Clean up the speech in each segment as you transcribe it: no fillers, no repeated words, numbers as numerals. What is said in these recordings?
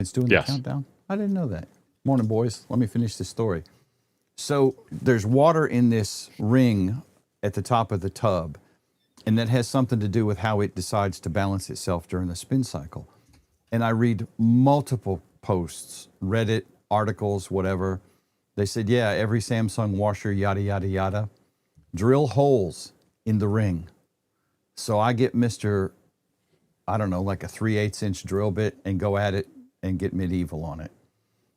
It's doing the countdown? I didn't know that. Morning, boys. Let me finish this story. So there's water in this ring at the top of the tub, and that has something to do with how it decides to balance itself during the spin cycle. And I read multiple posts, Reddit, articles, whatever. They said, yeah, every Samsung washer, yada, yada, yada, drill holes in the ring. So I get Mr., I don't know, like a 3/8 inch drill bit and go at it and get medieval on it.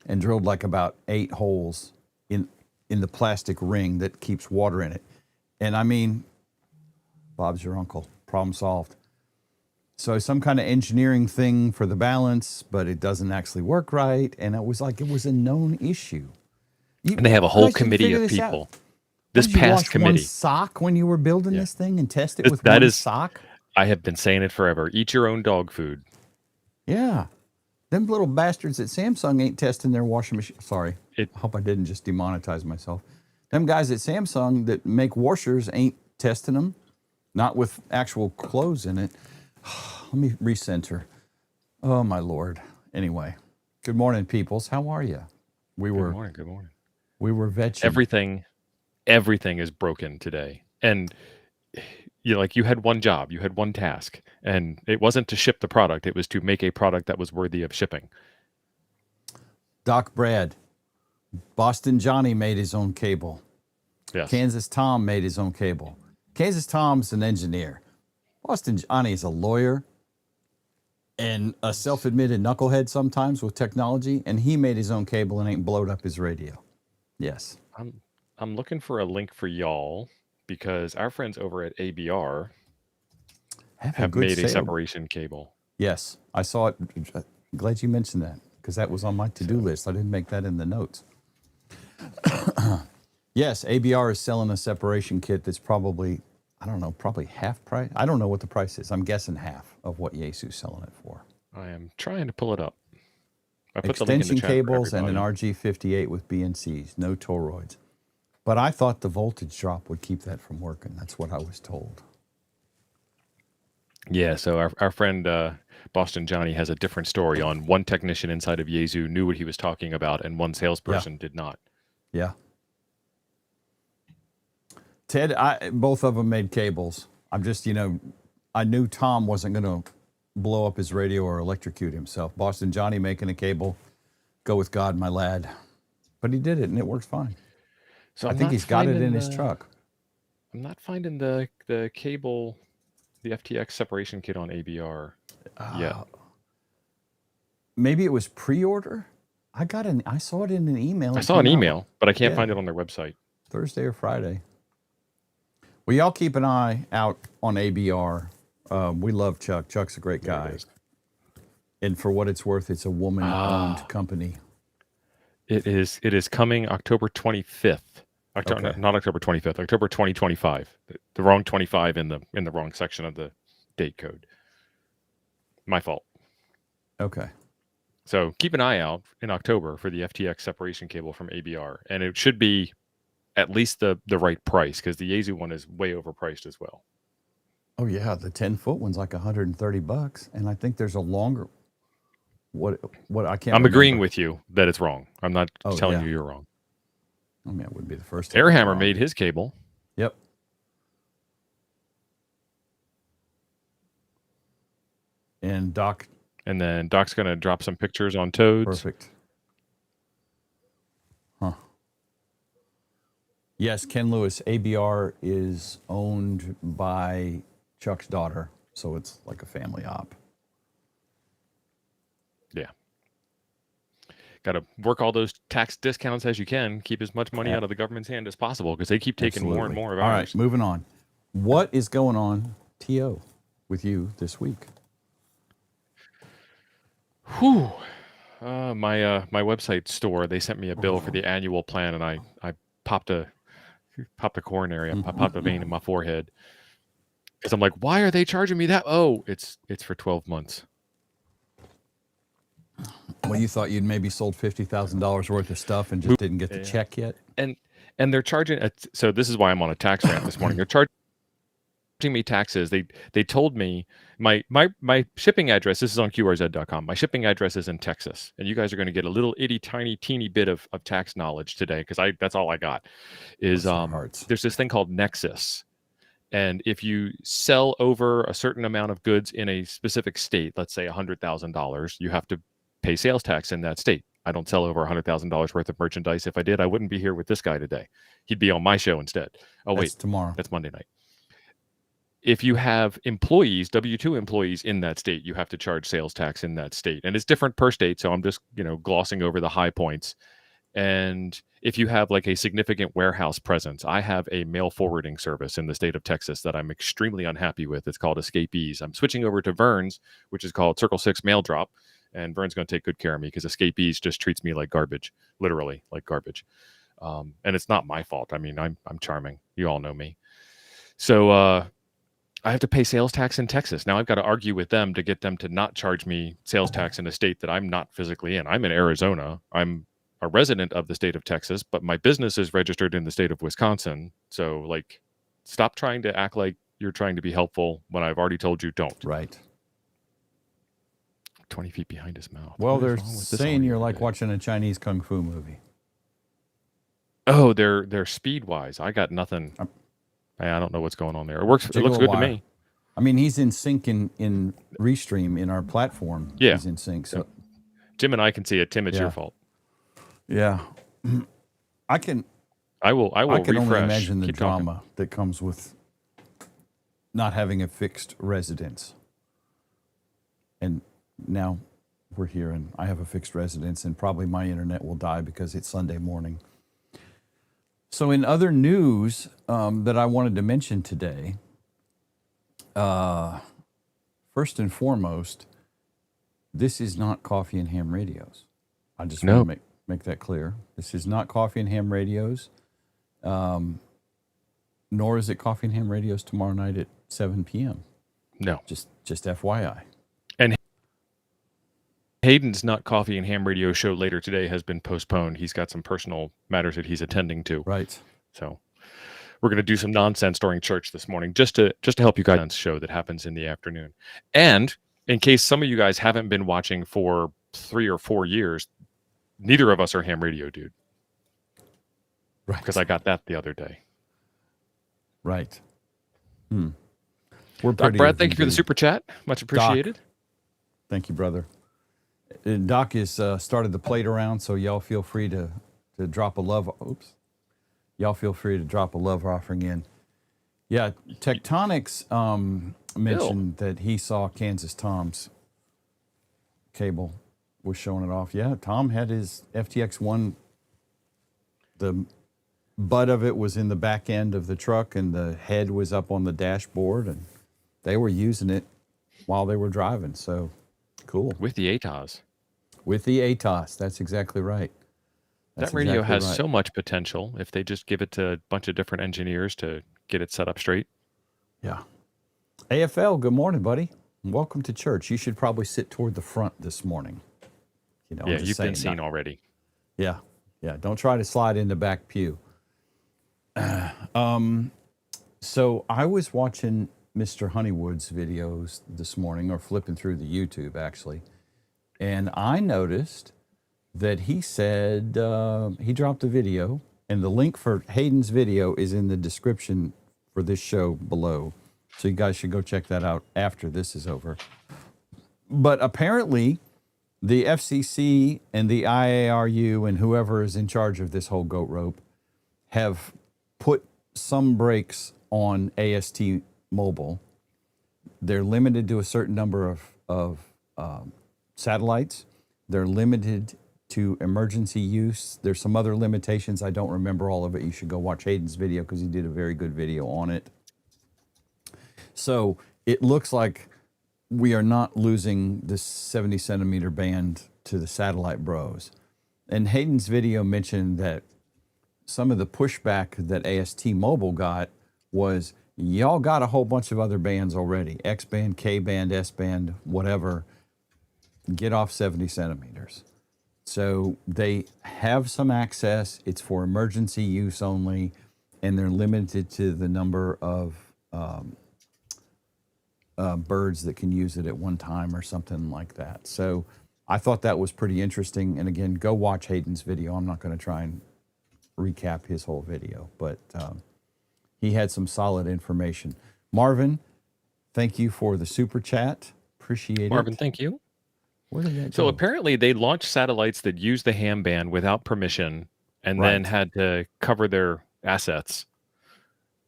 And drilled like about 8 holes in the plastic ring that keeps water in it. And I mean, Bob's your uncle, problem solved. So some kind of engineering thing for the balance, but it doesn't actually work right. And it was like, it was a known issue. And they have a whole committee of people. This past committee. One sock when you were building this thing and test it with one sock? I have been saying it forever. Eat your own dog food. Yeah. Them little bastards at Samsung ain't testing their washing machine. Sorry. I hope I didn't just demonetize myself. Them guys at Samsung that make washers ain't testing them. Not with actual clothes in it. Let me recenter. Oh, my Lord. Anyway. Good morning, peoples. How are you? Good morning. We were vetching. Everything is broken today. And you had one job, you had one task, and it wasn't to ship the product, it was to make a product that was worthy of shipping. Doc Brad, Boston Johnny made his own cable. Yes. Kansas Tom made his own cable. Kansas Tom's an engineer. Boston Johnny is a lawyer and a self-admitted knucklehead sometimes with technology, and he made his own cable and ain't blowed up his radio. Yes. I'm looking for a link for y'all because our friends over at ABR have made a separation cable. Yes, I saw it. Glad you mentioned that because that was on my to-do list. I didn't make that in the notes. Yes, ABR is selling a separation kit that's probably, I don't know, probably half price. I don't know what the price is. I'm guessing half of what Yaesu's selling it for. I am trying to pull it up. I put Extension the link in the chat cables and an RG58 with BNCs, no toroids. But I thought the voltage drop would keep that from working. That's what I was told. Yeah, so our friend Boston Johnny has a different story on one technician inside of Yaesu knew what he was talking about and one salesperson did not. Yeah. Ted, both of them made cables. I'm just, I knew Tom wasn't going to blow up his radio or electrocute himself. Boston Johnny making a cable, go with God, my lad. But he did it, and it works fine. So I think he's got it in his truck. I'm not finding the cable, the FTX separation kit on ABR yet. Maybe it was pre-order. I saw it in an email. I saw an email, but I can't find it on their website. Thursday or Friday. Well, y'all keep an eye out on ABR. We love Chuck. Chuck's a great guy. And for what it's worth, it's a woman-owned company. It is coming October 25th. Not October 25th. October 2025. The wrong 25 in the wrong section of the date code. My fault. Okay. So keep an eye out in October for the FTX separation cable from ABR, and it should be at least the right price because the Yaesu one is way overpriced as well. Oh yeah, the 10-foot one's like $130, and I think there's a longer. What I can't. I'm agreeing with you that it's wrong. I'm not telling you you're wrong. I mean, it would be the first. Airhammer made his cable. Yep. And Doc. And then Doc's going to drop some pictures on Toads. Perfect. Huh. Yes, Ken Lewis. ABR is owned by Chuck's daughter, so it's like a family op. Yeah. Got to work all those tax discounts as you can. Keep as much money out of the government's hand as possible because they keep taking more and more of ours. All right, moving on. What is going on, T.O., with you this week? Whew. My website store, they sent me a bill for the annual plan, and I popped a coronary. I popped a vein in my forehead. Because I'm like, why are they charging me that? Oh, it's for 12 months. Well, you thought you'd maybe sold $50,000 worth of stuff and just didn't get the check yet? And they're charging, so this is why I'm on a tax rant this morning. They're charging me taxes. They told me my shipping address, this is on qrz.com. My shipping address is in Texas, and you guys are going to get a little itty tiny teeny bit of tax knowledge today, because that's all I got. Is there's this thing called nexus, and if you sell over a certain amount of goods in a specific state, let's say $100,000, you have to pay sales tax in that state. I don't sell over $100,000 worth of merchandise. If I did, I wouldn't be here with this guy today. He'd be on my show instead. Oh, wait, tomorrow. That's Monday night. If you have employees, W-2 employees in that state, you have to charge sales tax in that state. And it's different per state. So I'm just, glossing over the high points. And if you have like a significant warehouse presence, I have a mail forwarding service in the state of Texas that I'm extremely unhappy with. It's called Escapees. I'm switching over to Vern's, which is called Circle 6 Mail Drop. And Vern's going to take good care of me, because Escapees just treats me like garbage, literally like garbage. And it's not my fault. I mean, I'm charming. You all know me. So I have to pay sales tax in Texas. Now I've got to argue with them to get them to not charge me sales tax in a state that I'm not physically in. I'm in Arizona. I'm a resident of the state of Texas, but my business is registered in the state of Wisconsin. So, like, stop trying to act like you're trying to be helpful when I've already told you don't. Right. 20 feet behind his mouth. Well, they're saying you're like watching a Chinese kung fu movie. Oh, they're speed wise. I got nothing. I don't know what's going on there. It works. It looks good to me. I mean, he's in sync in Restream in our platform. Yeah, he's in sync. So Jim and I can see it. Tim, it's your fault. Yeah, I can. I will. I can refresh. only imagine the Keep drama talking. that comes with not having a fixed residence. And now we're here, and I have a fixed residence, and probably my internet will die because it's Sunday morning. So in other news that I wanted to mention today, first and foremost, this is not Coffee and Ham Radios. I just want to make that clear. This is not Coffee and Ham Radios, nor is it Coffee and Ham Radios tomorrow night at 7 p.m. No. Just FYI. And Hayden's Not Coffee and Ham Radio show later today has been postponed. He's got some personal matters that he's attending to. Right. So we're going to do some nonsense during church this morning, just to help you guys on show that happens in the afternoon. And in case some of you guys haven't been watching for 3 or 4 years, neither of us are ham radio dude. Right. Because I got that the other day. Right. We're pretty. Brad, thank you for the super chat. Much appreciated. Doc, thank you, brother. Doc has started the plate around, so y'all feel free to drop a love. Oops. Y'all feel free to drop a love offering in. Yeah, Tectonics mentioned that he saw Kansas Tom's cable was showing it off. Yeah, Tom had his FTX1. The butt of it was in the back end of the truck, and the head was up on the dashboard, and they were using it while they were driving. So cool. With the ATOS. With the ATOS. That's exactly right. That radio has so much potential if they just give it to a bunch of different engineers to get it set up straight. Yeah. AFL, good morning, buddy. Welcome to church. You should probably sit toward the front this morning. Yeah, you've been seen already. Yeah. Yeah. Don't try to slide in the back pew. So I was watching Mr. Honeywood's videos this morning, or flipping through the YouTube actually, and I noticed that he said he dropped a video, and the link for Hayden's video is in the description for this show below. So you guys should go check that out after this is over. But apparently the FCC and the IARU and whoever is in charge of this whole goat rope have put some brakes on AST Mobile. They're limited to a certain number of satellites. They're limited to emergency use. There's some other limitations. I don't remember all of it. You should go watch Hayden's video because he did a very good video on it. So it looks like we are not losing this 70 centimeter band to the satellite bros. And Hayden's video mentioned that some of the pushback that AST Mobile got was, y'all got a whole bunch of other bands already, X band, K band, S band, whatever. Get off 70 centimeters. So they have some access. It's for emergency use only, and they're limited to the number of birds that can use it at one time or something like that. So I thought that was pretty interesting. And again, go watch Hayden's video. I'm not going to try and recap his whole video, but he had some solid information. Marvin, thank you for the super chat. Appreciate Marvin, it. thank you. Where did that So go? apparently they launched satellites that used the ham band without permission and then Right. had to cover their assets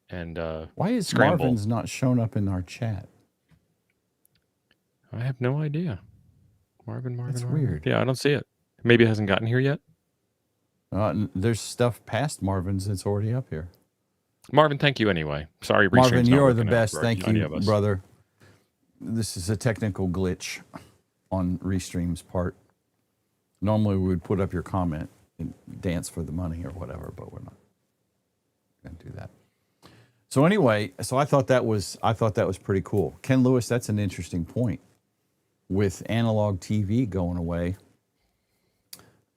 and Why is scramble. Marvin's not shown up in our chat? I have no idea. Marvin. That's Marvin. weird. Yeah, I don't see it. Maybe it hasn't gotten here yet. There's stuff past Marvin's that's already up here. Marvin, thank you anyway. Sorry, Marvin, Restream's you not are the working out best. for Thank any you, of us. brother. This is a technical glitch on Restream's part. Normally we would put up your comment and dance for the money or whatever, but we're not going to do that. So anyway, so I thought that was pretty cool. Ken Lewis, that's an interesting point with analog TV going away.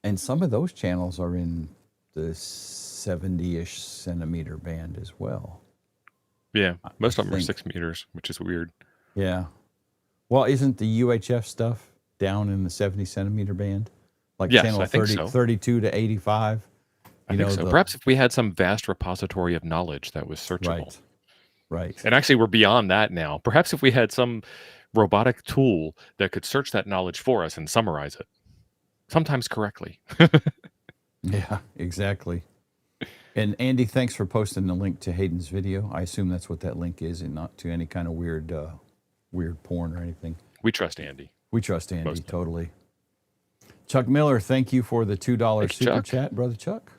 And some of those channels are in the 70-ish centimeter band as well. Yeah, most of them are think. 6 meters, which is weird. Yeah. Well, isn't the UHF stuff down in the 70 centimeter band? Like Yes, channel I think 30, so. 32 to 85? I think so. Perhaps if we had some vast repository of knowledge that was searchable. Right. And actually, we're beyond that now. Perhaps if we had some robotic tool that could search that knowledge for us and summarize it, sometimes correctly. Yeah, exactly. And Andy, thanks for posting the link to Hayden's video. I assume that's what that link is, and not to any kind of weird porn or anything. We trust Andy. We trust Andy, Mostly. totally. Chuck Miller, thank you for the $2 super Chuck. chat, brother Chuck.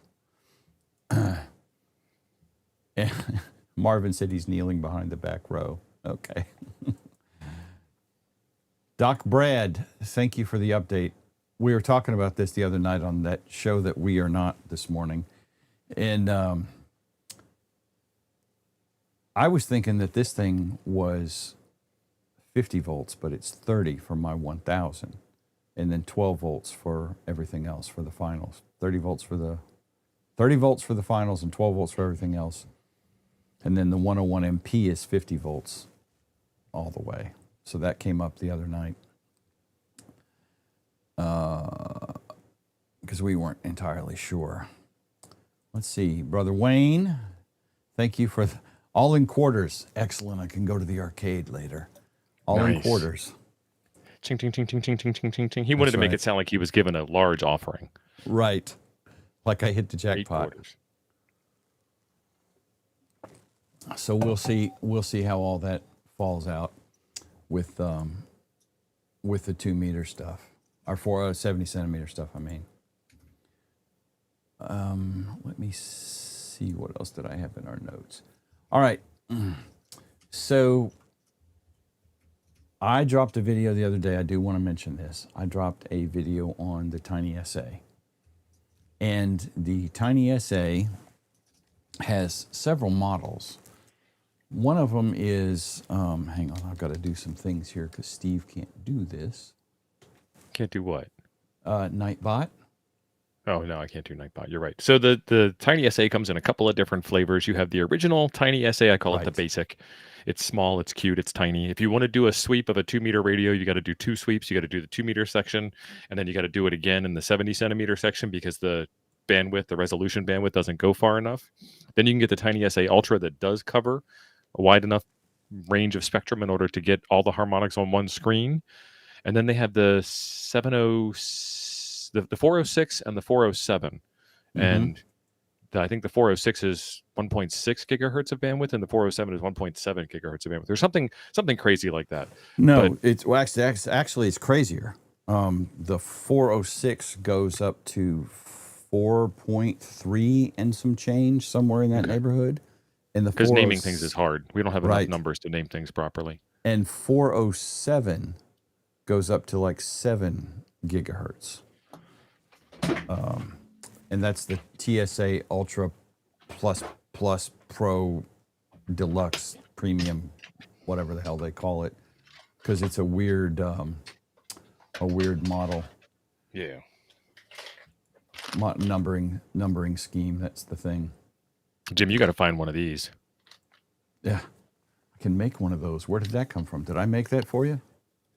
Marvin said he's kneeling behind the back row. Okay. Doc Brad, thank you for the update. We were talking about this the other night on that show that we are not this morning. And I was thinking that this thing was 50 volts, but it's 30 for my 1000. And then 12 volts for everything else for the finals. 30 volts for the finals and 12 volts for everything else. And then the 101 MP is 50 volts all the way. So that came up the other night. Because we weren't entirely sure. Let's see. Brother Wayne, thank you for all in quarters. Excellent. I can go to the arcade later. All in Nice. quarters. Ching, ching, ching, ching, ching, ching, ching, ching, ching. He wanted to make it sound like he was given a large offering. Right. Like I hit the 8 jackpot. quarters. So we'll see how all that falls out with the 2 meter stuff. Or 70 centimeter stuff, I mean. Let me see, what else did I have in our notes? All right. So I dropped a video the other day. I do want to mention this. I dropped a video on the TinySA. And the TinySA has several models. One of them is, hang on, I've got to do some things here because Steve can't do this. Can't do what? Nightbot. Oh, no, I can't do Nightbot. You're right. So the TinySA comes in a couple of different flavors. You have the original TinySA. I call it the basic. It's small, it's cute, it's tiny. If you want to do a sweep of a 2 meter radio, you got to do 2 sweeps. You got to do the 2 meter section, and then you got to do it again in the 70 centimeter section because the resolution bandwidth doesn't go far enough. Then you can get the TinySA Ultra that does cover a wide enough range of spectrum in order to get all the harmonics on one screen. And then they have the 406 and the 407. Mm-hmm. And I think the 406 is 1.6 gigahertz of bandwidth, and the 407 is 1.7 gigahertz of bandwidth. There's something crazy like that. No, it's actually it's crazier. The 406 goes up to 4.3 and some change, somewhere in that neighborhood. And the because naming things is hard. We don't have enough numbers to name things properly. And 407 goes up to like 7 gigahertz. And that's the TSA Ultra Plus Pro Deluxe Premium, whatever the hell they call it, because it's a weird model. Yeah. Numbering scheme. That's the thing. Jim, you got to find one of these. Yeah, I can make one of those. Where did that come from? Did I make that for you?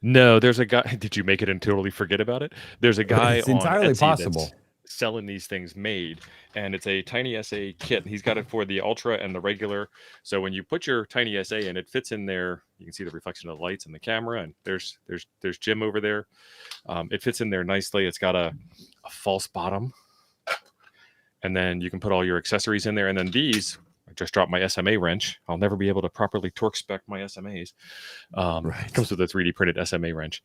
No, there's a guy. Did you make it and totally forget about it? There's a guy It's on entirely Etsy possible. that's selling these things made, and it's a TinySA kit. He's got it for the Ultra and the regular. So when you put your TinySA in, it fits in there. You can see the reflection of the lights in the camera, and there's Jim over there. It fits in there nicely. It's got a false bottom, and then you can put all your accessories in there. And then these, I just dropped my SMA wrench. I'll never be able to properly torque spec my SMAs. Right. It comes with a 3D printed SMA wrench.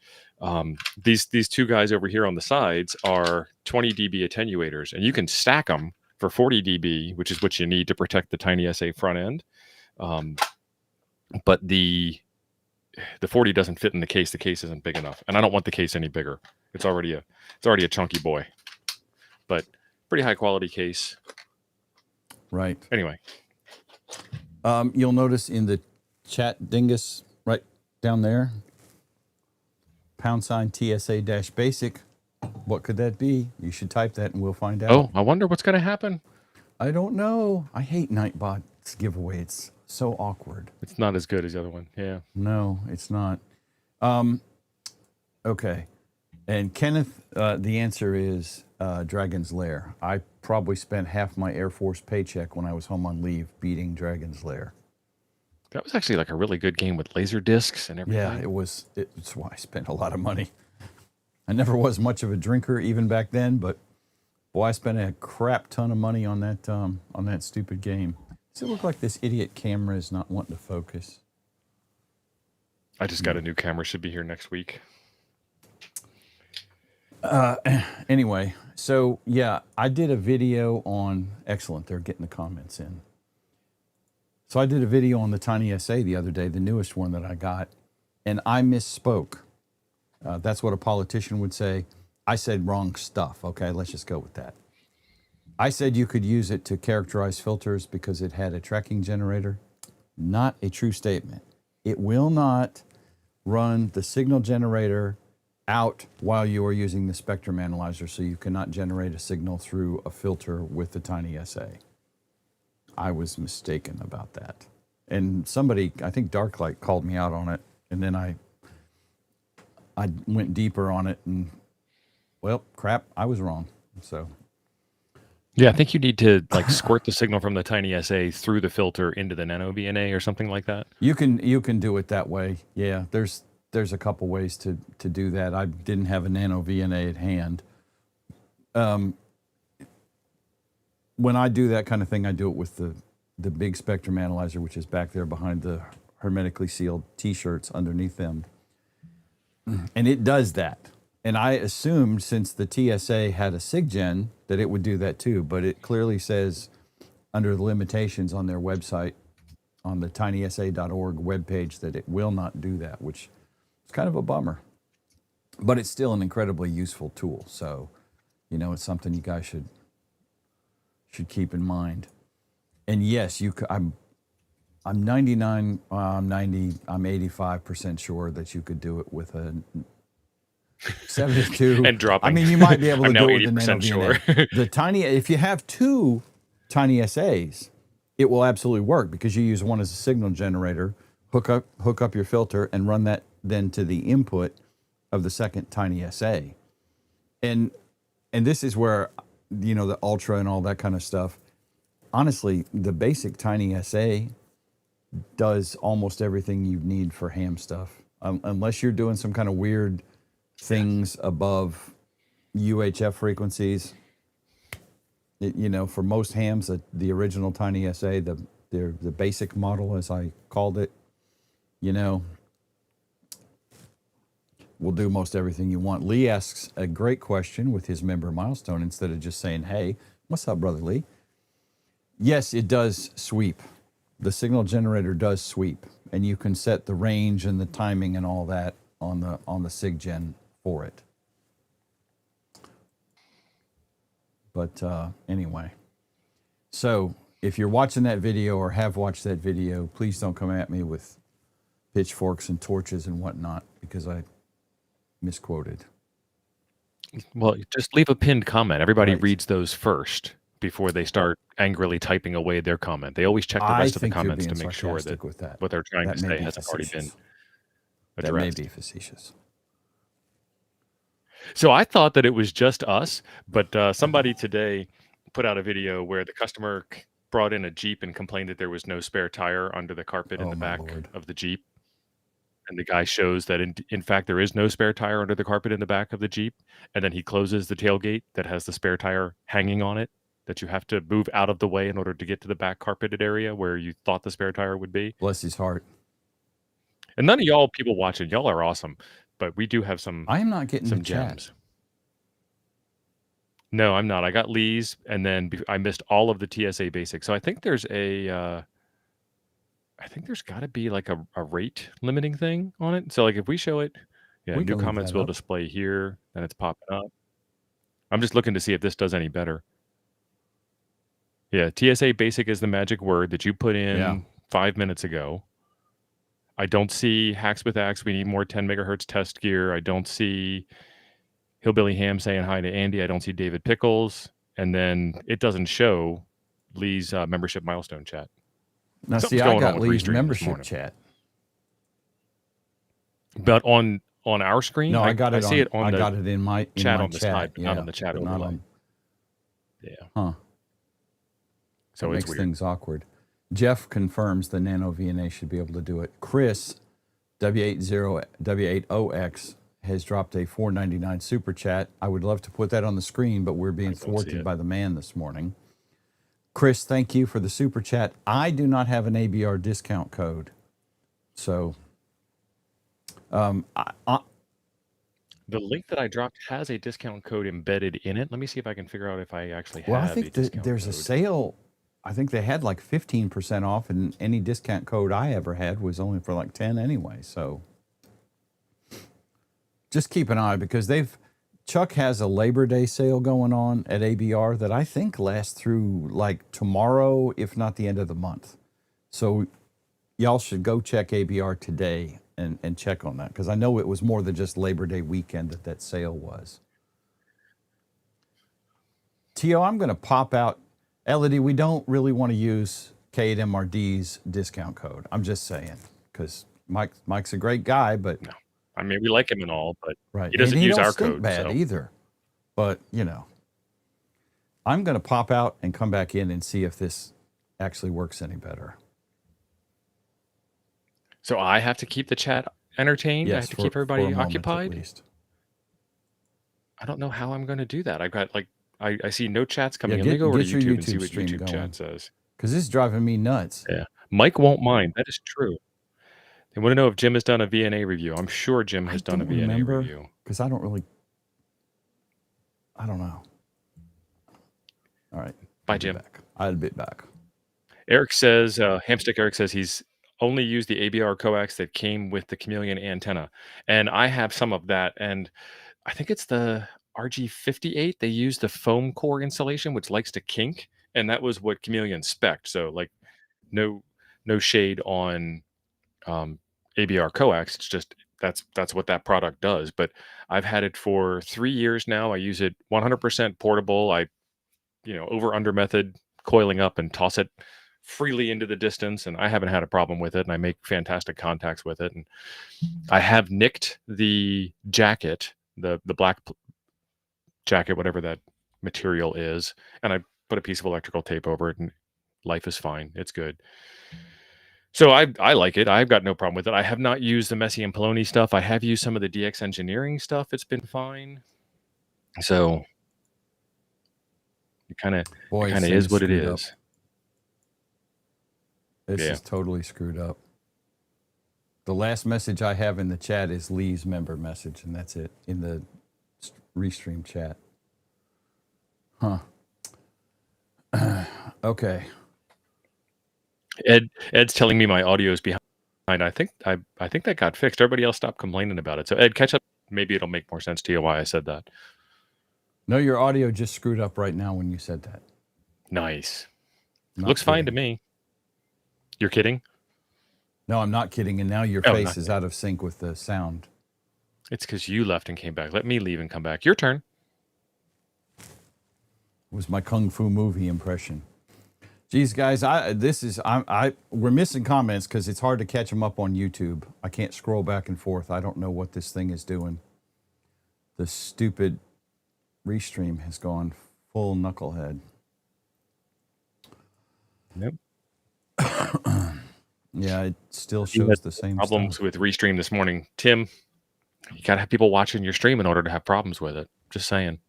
These two guys over here on the sides are 20 dB attenuators, and you can stack them for 40 dB, which is what you need to protect the TinySA front end. But the 40 doesn't fit in the case. The case isn't big enough, and I don't want the case any bigger. It's already a chunky boy, but pretty high quality case. Right. Anyway, you'll notice in the chat dingus right down there, #TSA-basic. What could that be? You should type that and we'll find out. oh, I wonder what's going to happen. I don't know. I hate Nightbot's giveaway. It's so awkward. It's not as good as the other one. Yeah. No, it's not. Okay. And Kenneth, the answer is Dragon's Lair. I probably spent half my Air Force paycheck when I was home on leave beating Dragon's Lair. That was actually like a really good game with laser discs and everything. Yeah, it was. It's why I spent a lot of money. I never was much of a drinker even back then, but boy, I spent a crap ton of money on that stupid game. Does it look like this idiot camera is not wanting to focus? I just got a new camera. Should be here next week. Anyway, so yeah, I did a video on, excellent, they're getting the comments in. So I did a video on the TinySA the other day, the newest one that I got, and I misspoke. That's what a politician would say. I said wrong stuff. Okay, let's just go with that. I said you could use it to characterize filters because it had a tracking generator. Not a true statement. It will not run the signal generator out while you are using the spectrum analyzer, so you cannot generate a signal through a filter with the TinySA. I was mistaken about that. And somebody, I think Darklight, called me out on it, and then I went deeper on it, and well, crap, I was wrong. So yeah, I think you need to like squirt the signal from the TinySA through the filter into the nano VNA or something like that. you can do it that way. Yeah, there's a couple ways to do that. I didn't have a nano VNA at hand. When I do that kind of thing, I do it with the big spectrum analyzer, which is back there behind the hermetically sealed T-shirts underneath them. And it does that. And I assumed since the TSA had a SIGGEN that it would do that too, but it clearly says under the limitations on their website, on the tinysa.org webpage, that it will not do that, which is kind of a bummer. But it's still an incredibly useful tool. So, it's something you guys should keep in mind. And yes, I'm 99, I'm 90, I'm 85% sure that you could do it with a 72. And dropping. I mean, you might be able to I'm do now it with the nano 80% sure. if you have two TinySAs, it will absolutely work because you use one as a signal generator, hook up your filter, and run that then to the input of the second TinySA. And this is where, the Ultra and all that kind of stuff. Honestly, the basic TinySA does almost everything you need for ham stuff, unless you're doing some kind of weird things above UHF frequencies. For most hams, the original TinySA, the basic model, as I called it, will do most everything you want. Lee asks a great question with his member milestone instead of just saying, "Hey, what's up, brother Lee?" Yes, it does sweep. The signal generator does sweep, and you can set the range and the timing and all that on the SIGGEN for it. But anyway, so if you're watching that video or have watched that video, please don't come at me with pitchforks and torches and whatnot because I misquoted. Well, just leave a pinned comment. Everybody Right. reads those first before they start angrily typing away their comment. They always check the I rest of the think you're comments to being make sure that sarcastic with that. what they're trying That to may say be hasn't already been facetious. That may addressed. be facetious. So I thought that it was just us, but somebody today put out a video where the customer brought in a Jeep and complained that there was no spare tire under the carpet in Oh the my back Lord. of the Jeep. And the guy shows that in fact there is no spare tire under the carpet in the back of the Jeep. And then he closes the tailgate that has the spare tire hanging on it that you have to move out of the way in order to get to the back carpeted area where you thought the spare tire would be. Bless his heart. And none of y'all people watching, y'all are awesome, but we do have some I am not getting the chat. gems. No, I'm not. I got Lee's, and then I missed all of the TSA basics. So I think there's I think there's got to be like a rate limiting thing on it. So like if we show it, yeah, We new can leave comments that will up. display here, then it's popping up. I'm just looking to see if this does any better. Yeah, TSA basic is the magic word that you put in 5 minutes ago. I don't see Hacks with Axe. We need more 10 megahertz test gear. I don't see Hillbilly Ham saying hi to Andy. I don't see David Pickles. And then it doesn't show Lee's membership milestone chat. Now, Something's see, going I on got with Lee's Restream this membership morning. chat. But on our screen, No, I got it. I see it on I the got it in my chat my on the chat, side, but not on the chat but not overlay. on. Yeah. Huh. So That it's makes weird. things awkward. Jeff confirms the Nano VNA should be able to do it. Chris, W80X, has dropped a $4.99 super chat. I would love to put that on the screen, but we're being thwarted by the man this morning. Chris, thank you for the super chat. I do not have an ABR discount code. So The link that I dropped has a discount code embedded in it. Let me see if I can figure out if I actually have I think a discount there's code. a sale. I think they had like 15% off, and any discount code I ever had was only for like 10 anyway. So just keep an eye, because Chuck has a Labor Day sale going on at ABR that I think lasts through like tomorrow, if not the end of the month. So y'all should go check ABR today and check on that, because I know it was more than just Labor Day weekend that sale was. Tio, I'm going to pop out. Elodie, we don't really want to use K8MRD's discount code. I'm just saying, because Mike's a great guy, but No. I mean, we like him and all, but right. he doesn't use our stink code. bad So. either. But, I'm going to pop out and come back in and see if this actually works any better. So I have to keep the chat entertained. Yes, I have to keep everybody occupied. At least. I don't know how I'm going to do that. I've got I see no chats coming in. Get, Let me go over to your YouTube and see what stream YouTube going, chat says. Because this is driving me nuts. Yeah. Mike won't mind. That is true. They want to know if Jim has done a VNA review. I'm sure Jim has done a VNA review. Because I don't know. All right. Bye, Jim. I'll be back. Eric says, Hamstick Eric says he's only used the ABR coax that came with the Chameleon antenna. And I have some of that. And I think it's the RG58. They use the foam core insulation, which likes to kink. And that was what Chameleon spec'd. So like no shade on ABR coax. It's just that's what that product does. But I've had it for 3 years now. I use it 100% portable. I over under method, coiling up and toss it freely into the distance, and I haven't had a problem with it, and I make fantastic contacts with it. And I have nicked the jacket, the black jacket, whatever that material is, and I put a piece of electrical tape over it, and life is fine. It's good. So I like it. I've got no problem with it. I have not used the Messi and Poloni stuff. I have used some of the DX engineering stuff. It's been fine. So it kind of is what it is. This is totally screwed up. The last message I have in the chat is Lee's member message, and that's it in the Restream chat. Huh. Okay. Ed's telling me my audio is behind. I think that got fixed. Everybody else stopped complaining about it. So Ed, catch up. Maybe it'll make more sense to you why I said that. No, your audio just screwed up right now when you said that. Nice. Looks fine to me. You're kidding? No, I'm not kidding. And now your face is out of sync with the sound. It's because you left and came back. Let me leave and come back. Your turn. was my Kung Fu movie impression. Geez, guys, we're missing comments because it's hard to catch them up on YouTube. I can't scroll back and forth. I don't know what this thing is doing. The stupid restream has gone full knucklehead. Yep. Yeah, it still shows the same problems stuff. with Restream this morning. Tim, you got to have people watching your stream in order to have problems with it. Just saying.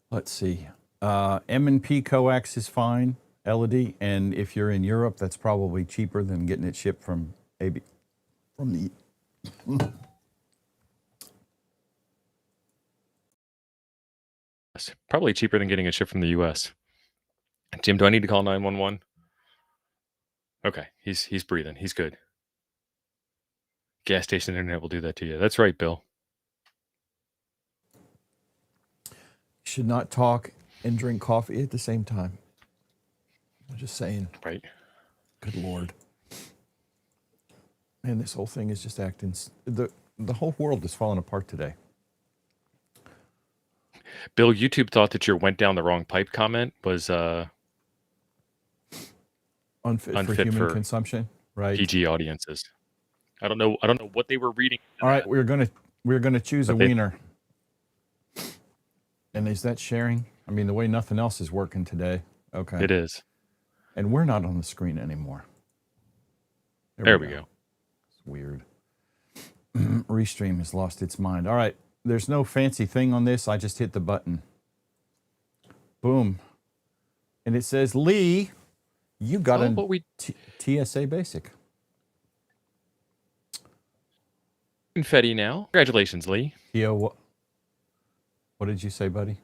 Let's see. M&P Coax is fine, Elodie, and if you're in Europe, that's probably cheaper than getting it shipped from the. It's probably cheaper than getting a ship from the U.S. Jim, do I need to call 911? Okay, he's breathing. He's good. Gas station internet will do that to you. That's right, Bill. Should not talk and drink coffee at the same time. I'm just saying. Right. Good Lord. Man, this whole thing is just acting. The whole world is falling apart today. Bill, YouTube thought that your went down the wrong pipe comment was Unfit for human consumption, right? PG audiences. I don't know what they were reading. All right, we're gonna choose a wiener. And is that sharing? I mean, the way nothing else is working today. Okay. It is. And we're not on the screen anymore. There we go. It's weird. Restream has lost its mind. All right. There's no fancy thing on this. I just hit the button. Boom. And it says, Lee, you got a TinySA Basic. Confetti now. Congratulations, Lee. What did you say, buddy?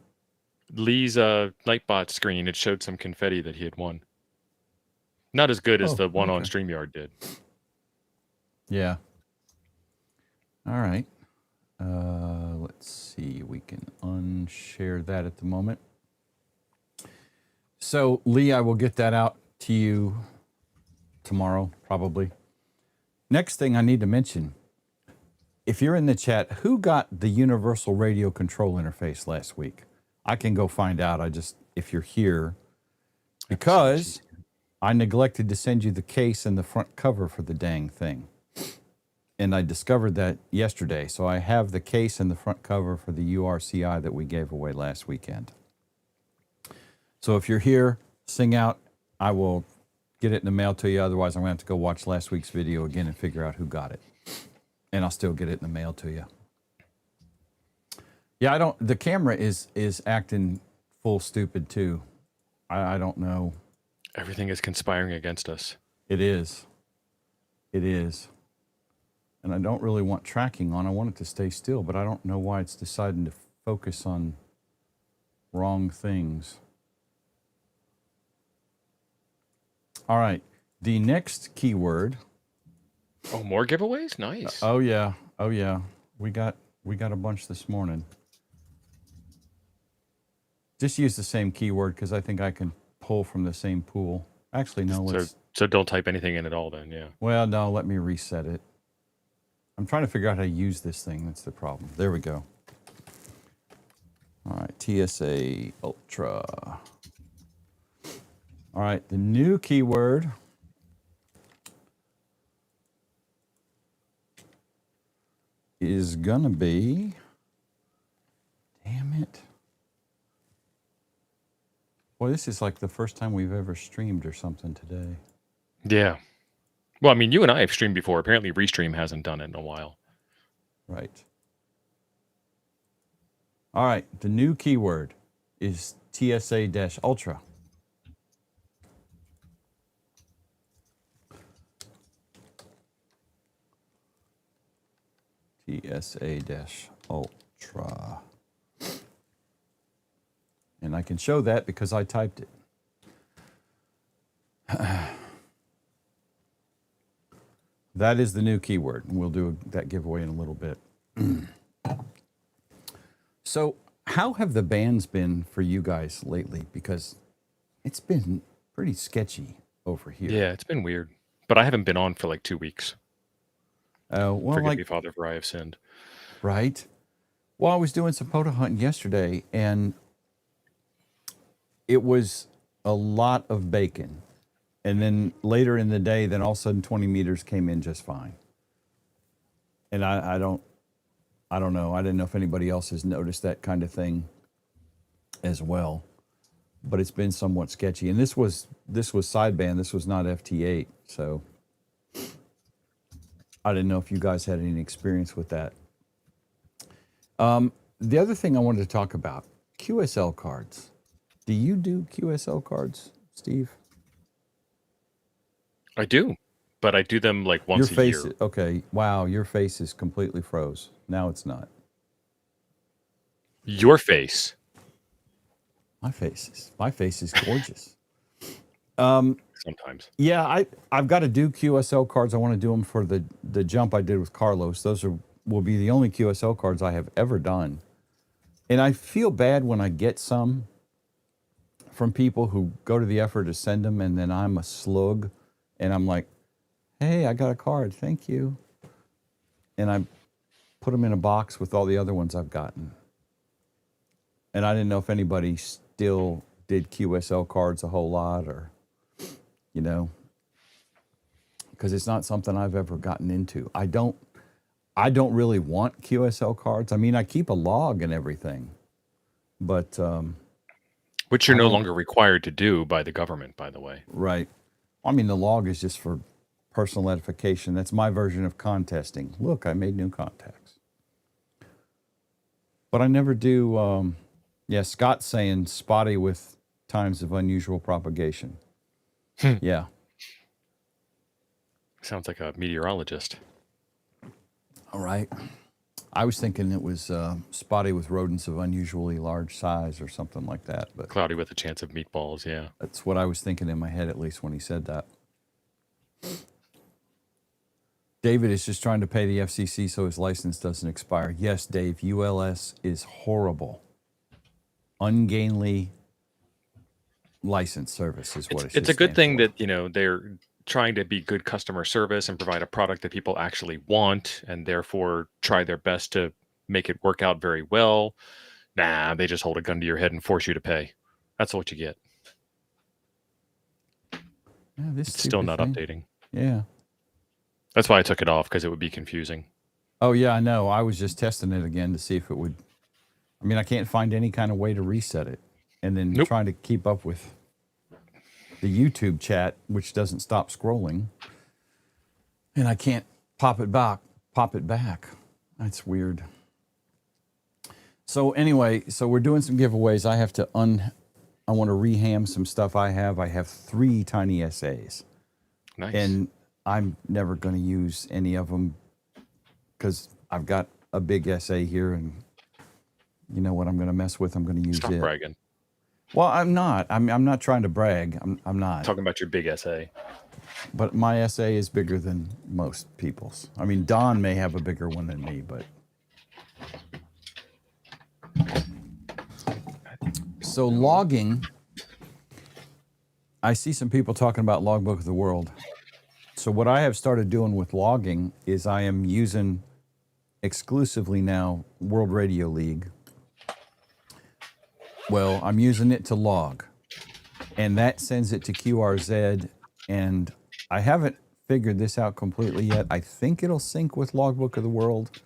Lee's Nightbot screen, it showed some confetti that he had won. Not as good as the one on StreamYard did. Yeah. All right. Let's see. We can unshare that at the moment. So, Lee, I will get that out to you tomorrow, probably. Next thing I need to mention, if you're in the chat, who got the universal radio control interface last week? I can go find out. If you're here, because I neglected to send you the case and the front cover for the dang thing. And I discovered that yesterday. So I have the case and the front cover for the URCI that we gave away last weekend. So if you're here, sing out. I will get it in the mail to you. Otherwise, I'm going to have to go watch last week's video again and figure out who got it. And I'll still get it in the mail to you. Yeah, the camera is acting full stupid too. I don't know. Everything is conspiring against us. It is. It is. And I don't really want tracking on. I want it to stay still, but I don't know why it's deciding to focus on wrong things. All right. The next keyword. Oh, more giveaways? Nice. Oh yeah. Oh yeah. We got a bunch this morning. Just use the same keyword because I think I can pull from the same pool. Actually, no. So don't type anything in at all then, yeah. Well, no, let me reset it. I'm trying to figure out how to use this thing. That's the problem. There we go. All right, TinySA Ultra. All right, the new keyword is gonna be, damn it. Boy, this is like the first time we've ever streamed or something today. Yeah. Well, I mean, you and I have streamed before. Apparently, Restream hasn't done it in a while. Right. All right, the new keyword is TinySA-Ultra. TinySA-Ultra. And I can show that because I typed it. That is the new keyword. We'll do that giveaway in a little bit. So how have the bans been for you guys lately? Because it's been pretty sketchy over here. Yeah, it's been weird. But I haven't been on for like 2 weeks. Well, Forgive me, Father, for I have sinned. Right. Well, I was doing some POTA hunting yesterday, and it was a lot of bacon. And then later in the day, then all of a sudden 20 meters came in just fine. And I don't know. I didn't know if anybody else has noticed that kind of thing as well. But it's been somewhat sketchy. And this was sideband. This was not FT8. So I didn't know if you guys had any experience with that. The other thing I wanted to talk about, QSL cards. Do you do QSL cards, Steve? I do, but I do them like once a year. Okay. Wow, your face is completely froze. Now it's not. Your face. My face is gorgeous. Sometimes. Yeah, I've got to do QSL cards. I want to do them for the jump I did with Carlos. Those will be the only QSL cards I have ever done. And I feel bad when I get some from people who go to the effort to send them, and then I'm a slug, and I'm like, hey, I got a card, thank you. And I put them in a box with all the other ones I've gotten. And I didn't know if anybody still did QSL cards a whole lot, or, you know, because it's not something I've ever gotten into. I don't really want QSL cards. I mean, I keep a log and everything, but which you're no longer required to do by the government, by the way. Right. I mean, the log is just for personal edification. That's my version of contesting. Look, I made new contacts. But I never do. Yeah, Scott's saying spotty with times of unusual propagation. Yeah. Sounds like a meteorologist. All right. I was thinking it was spotty with rodents of unusually large size or something like that. But Cloudy with a chance of meatballs, yeah. that's what I was thinking in my head, at least when he said that. David is just trying to pay the FCC so his license doesn't expire. Yes, Dave, ULS is horrible. Ungainly license service is what It's a good thing that, you know, they're trying to be good customer service and provide a product that people actually want, and therefore try their best to make it work out very well. Nah, they just hold a gun to your head and force you to pay. That's what you get. Yeah, this It's still not updating. Yeah. That's why I took it off, because it would be confusing. Oh, yeah, I know. I was just testing it again to see if it would. I mean, I can't find any kind of way to reset it. And then trying to keep up with the YouTube chat, which doesn't stop scrolling. And I can't pop it back. That's weird. So anyway, so we're doing some giveaways. I have to I want to reham some stuff I have. I have 3 TinySAs. Nice. And I'm never going to use any of them because I've got a big SA here, and you know what I'm going to mess with? I'm going to use Stop it. bragging. Well, I'm not. I'm not trying to brag. I'm not. Talking about your big SA. But my SA is bigger than most people's. I mean, Don may have a bigger one than me, but. So logging, I see some people talking about Logbook of the World. So what I have started doing with logging is I am using exclusively now World Radio League. Well, I'm using it to log, and that sends it to QRZ, and I haven't figured this out completely yet. I think it'll sync with Logbook of the World,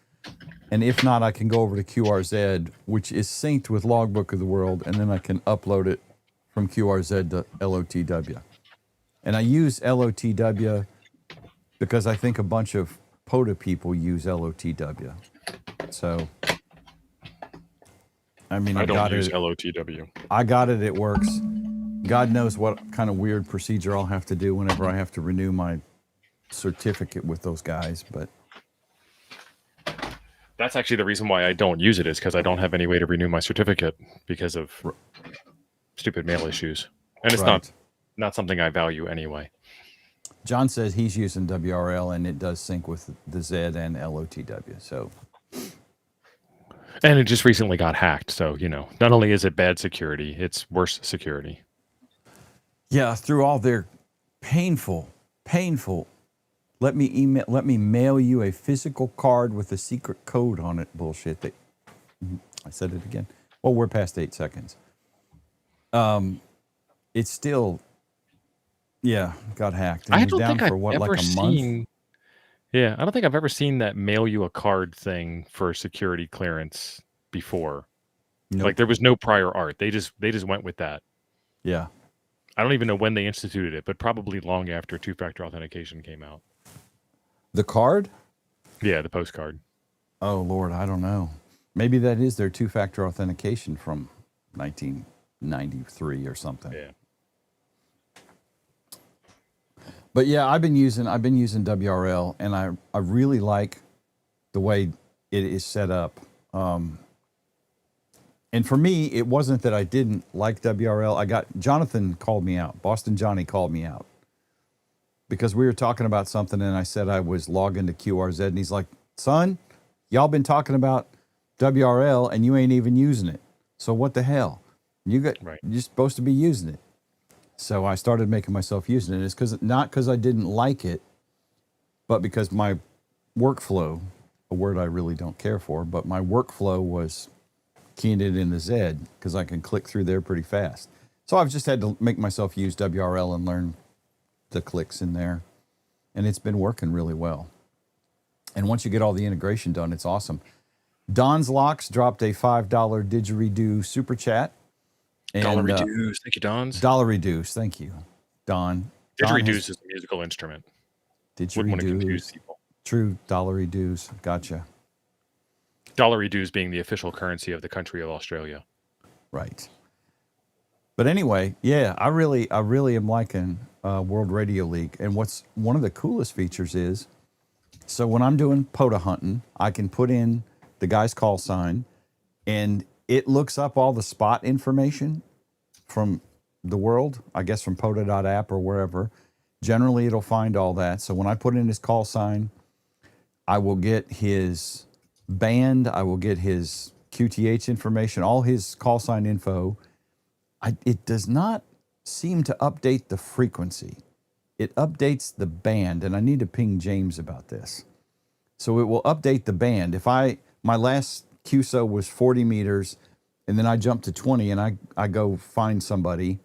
and if not, I can go over to QRZ, which is synced with Logbook of the World, and then I can upload it from QRZ to LOTW. And I use LOTW because I think a bunch of POTA people use LOTW. So, I mean, I don't use LOTW. I got it. It works. God knows what kind of weird procedure I'll have to do whenever I have to renew my certificate with those guys. But that's actually the reason why I don't use it, is because I don't have any way to renew my certificate because of stupid mail issues. And it's not something I value anyway. John says he's using WRL, and it does sync with the Z and LOTW. So. And it just recently got hacked. So, you know, not only is it bad security, it's worse security. Yeah, through all their painful, let me mail you a physical card with a secret code on it bullshit. I said it again. Well, we're past 8 seconds. it's still, yeah, got hacked. And I it was don't down think I've for what, ever like a month? seen. Yeah, I don't think I've ever seen that mail you a card thing for security clearance before. Nope. Like there was no prior art. They just went with that. Yeah. I don't even know when they instituted it, but probably long after two-factor authentication came out. The card? Yeah, the postcard. Oh, Lord, I don't know. Maybe that is their two-factor authentication from 1993 or something. Yeah. But yeah, I've been using WRL, and I really like the way it is set up. And for me, it wasn't that I didn't like WRL. Jonathan called me out. Boston Johnny called me out because we were talking about something, and I said I was logged into QRZ, and he's like, "Son, y'all been talking about WRL, and you ain't even using it. So what the hell? You're supposed to be using it." So I started making myself using it. It's not because I didn't like it, but because my workflow, a word I really don't care for, but my workflow was keying it in the Z because I can click through there pretty fast. So I've just had to make myself use WRL and learn the clicks in there. And it's been working really well. And once you get all the integration done, it's awesome. Don's Locks dropped a $5 didgeridoo super chat. Dollar reduce. Thank you, Don's. Dollar reduce. Thank you, Don. Didgeridoos is a musical instrument. Wouldn't want to confuse people. True, dollaridoos. Gotcha. Dollaridoos being the official currency of the country of Australia. Right. But anyway, yeah, I really am liking World Radio League. And what's one of the coolest features is, so when I'm doing POTA hunting, I can put in the guy's call sign, and it looks up all the spot information from the world, I guess from POTA.app or wherever. Generally, it'll find all that. So when I put in his call sign, I will get his band, I will get his QTH information, all his call sign info. It does not seem to update the frequency. It updates the band, and I need to ping James about this. So it will update the band. If my last QSO was 40 meters, and then I jump to 20, and I go find somebody,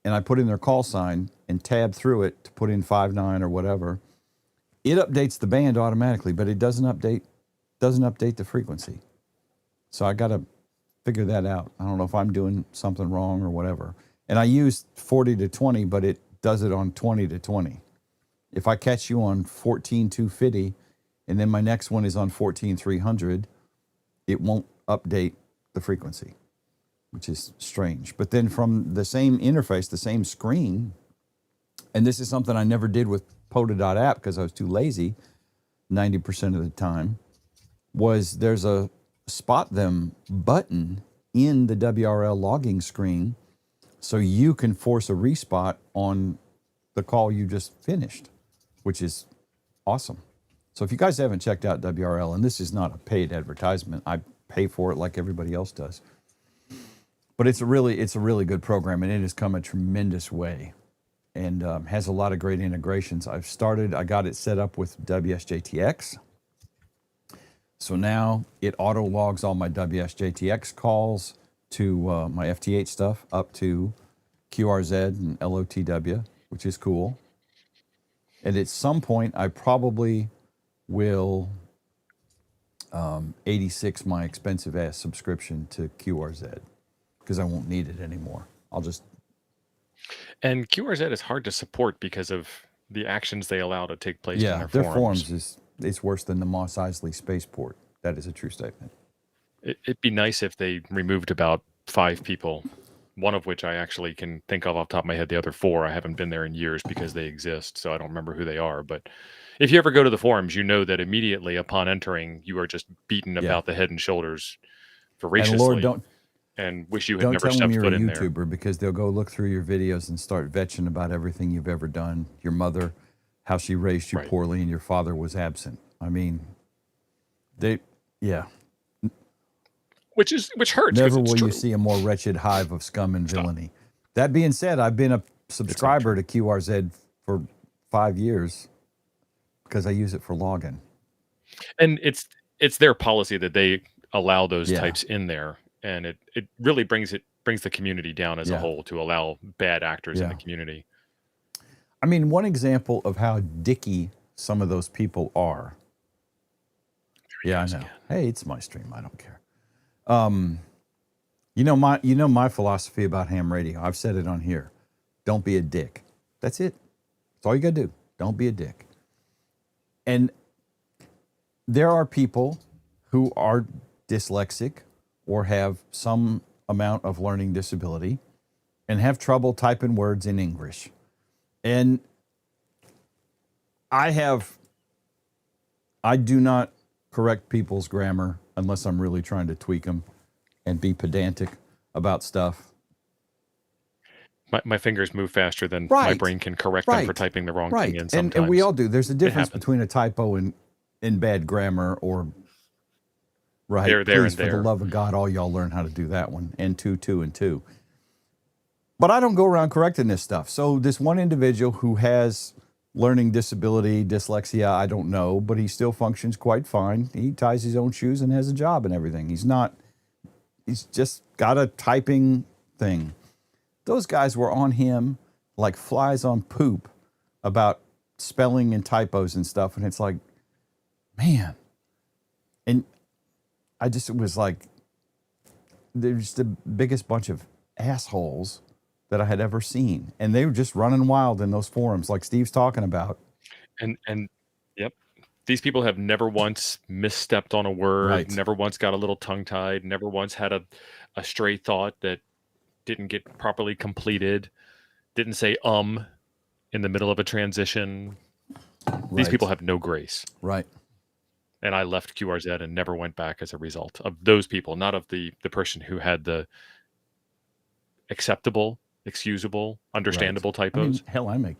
and I put in their call sign and tab through it to put in 5.9 or whatever, it updates the band automatically, but it doesn't update the frequency. So I got to figure that out. I don't know if I'm doing something wrong or whatever. And I use 40 to 20, but it does it on 20 to 20. If I catch you on 14.250, and then my next one is on 14.300, it won't update the frequency, which is strange. But then from the same interface, the same screen, and this is something I never did with POTA.app because I was too lazy 90% of the time, was there's a spot them button in the WRL logging screen so you can force a respot on the call you just finished, which is awesome. So if you guys haven't checked out WRL, and this is not a paid advertisement, I pay for it like everybody else does, but it's a really good program, and it has come a tremendous way, and has a lot of great integrations. I got it set up with WSJTX. So now it auto logs all my WSJTX calls to my FT8 stuff up to QRZ and LOTW, which is cool. And at some point, I probably will 86 my expensive ass subscription to QRZ because I won't need it anymore. And QRZ is hard to support because of the actions they allow to take place in their their forums it's worse than the Mos Eisley spaceport. That is a true statement. It'd be nice if they removed about 5 people, one of which I actually can think of off the top of my head. The other 4, I haven't been there in years because they exist, so I don't remember who they are. But if you ever go to the forums, you know that immediately upon entering, you are just beaten about the head and shoulders voraciously. And Lord, and wish you had never tell them stepped you're foot a in there. YouTuber because they'll go look through your videos and start vetching about everything you've ever done. Your mother, how she raised you poorly, and your father was absent. I mean, which hurts. Never will you see a more wretched hive of scum and villainy. That being said, I've been a subscriber to QRZ for 5 years because I use it for login. And it's their policy that they allow those types in there, and it really brings it brings the community down as a Yeah. whole to allow bad actors in the Yeah. community. I mean, one example of how dicky some of those people are. Yeah, I know. Hey, it's my stream. I don't care. You know my philosophy about ham radio. I've said it on here. Don't be a dick. That's it. That's all you gotta do. Don't be a dick. And there are people who are dyslexic or have some amount of learning disability and have trouble typing words in English. And I do not correct people's grammar unless I'm really trying to tweak them and be pedantic about stuff. My fingers move faster than my Right. brain can correct them for Right. typing the wrong thing Right. in sometimes. And we all do. There's a difference happens. between a typo and bad grammar or right. There, Please, and for there. the love of God, all y'all learn how to do that one. And two, and two. But I don't go around correcting this stuff. So this one individual who has learning disability, dyslexia, I don't know, but he still functions quite fine. He ties his own shoes and has a job and everything. He's just got a typing thing. Those guys were on him like flies on poop about spelling and typos and stuff. And it's like, man. And I just was like, they're just the biggest bunch of assholes that I had ever seen. And they were just running wild in those forums like Steve's talking about. And yep. These people have never once misstepped on a word, Right. never once got a little tongue-tied, never once had a stray thought that didn't get properly completed, didn't say in the middle of a transition. These people have no grace. Right. And I left QRZ and never went back as a result of those people, not of the person who had the acceptable, excusable, understandable typos. I mean, hell, I make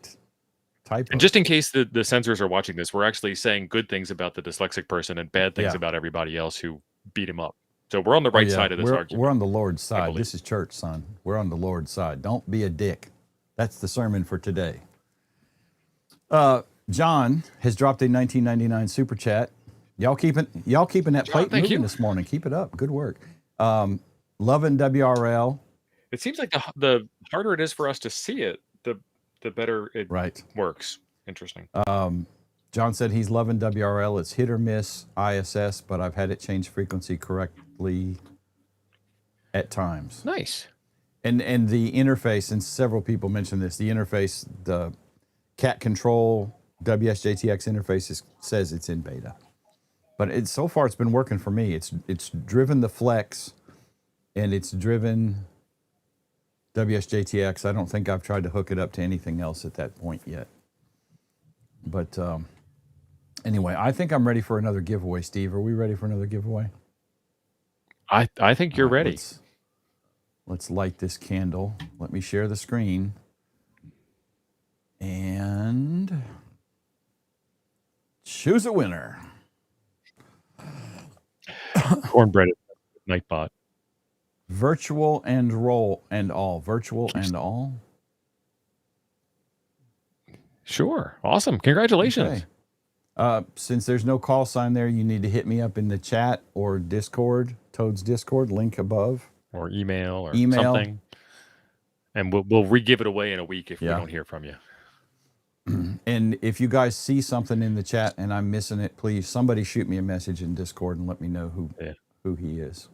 typos. And just in case the censors are watching this, we're actually saying good things about the dyslexic person and bad things about everybody else who beat him up. So we're on the right side of this argument. We're on the Lord's side. This is church, son. We're on the Lord's side. Don't be a dick. That's the sermon for today. John has dropped a $19.99 super chat. Y'all keeping that plate moving this morning. Keep it up. Good work. Loving WRL. It seems like the harder it is for us to see it, the better it works. Interesting. John said he's loving WRL. It's hit or miss ISS, but I've had it change frequency correctly at times. Nice. And the interface, and several people mentioned this, the interface, the cat control WSJTX interface says it's in beta. But so far it's been working for me. It's driven the flex and it's driven WSJTX. I don't think I've tried to hook it up to anything else at that point yet. But anyway, I think I'm ready for another giveaway, Steve. Are we ready for another giveaway? I think you're ready. Let's light this candle. Let me share the screen. And choose a winner. Cornbread Nightbot. Virtual and roll and all. Virtual and all. Sure. Awesome. Congratulations. Okay. Since there's no call sign there, you need to hit me up in the chat or Discord, Toad's Discord, link above. Or email or something. And we'll re-give it away in a week if we don't hear from you. And if you guys see something in the chat and I'm missing it, please, somebody shoot me a message in Discord and let me know who he is.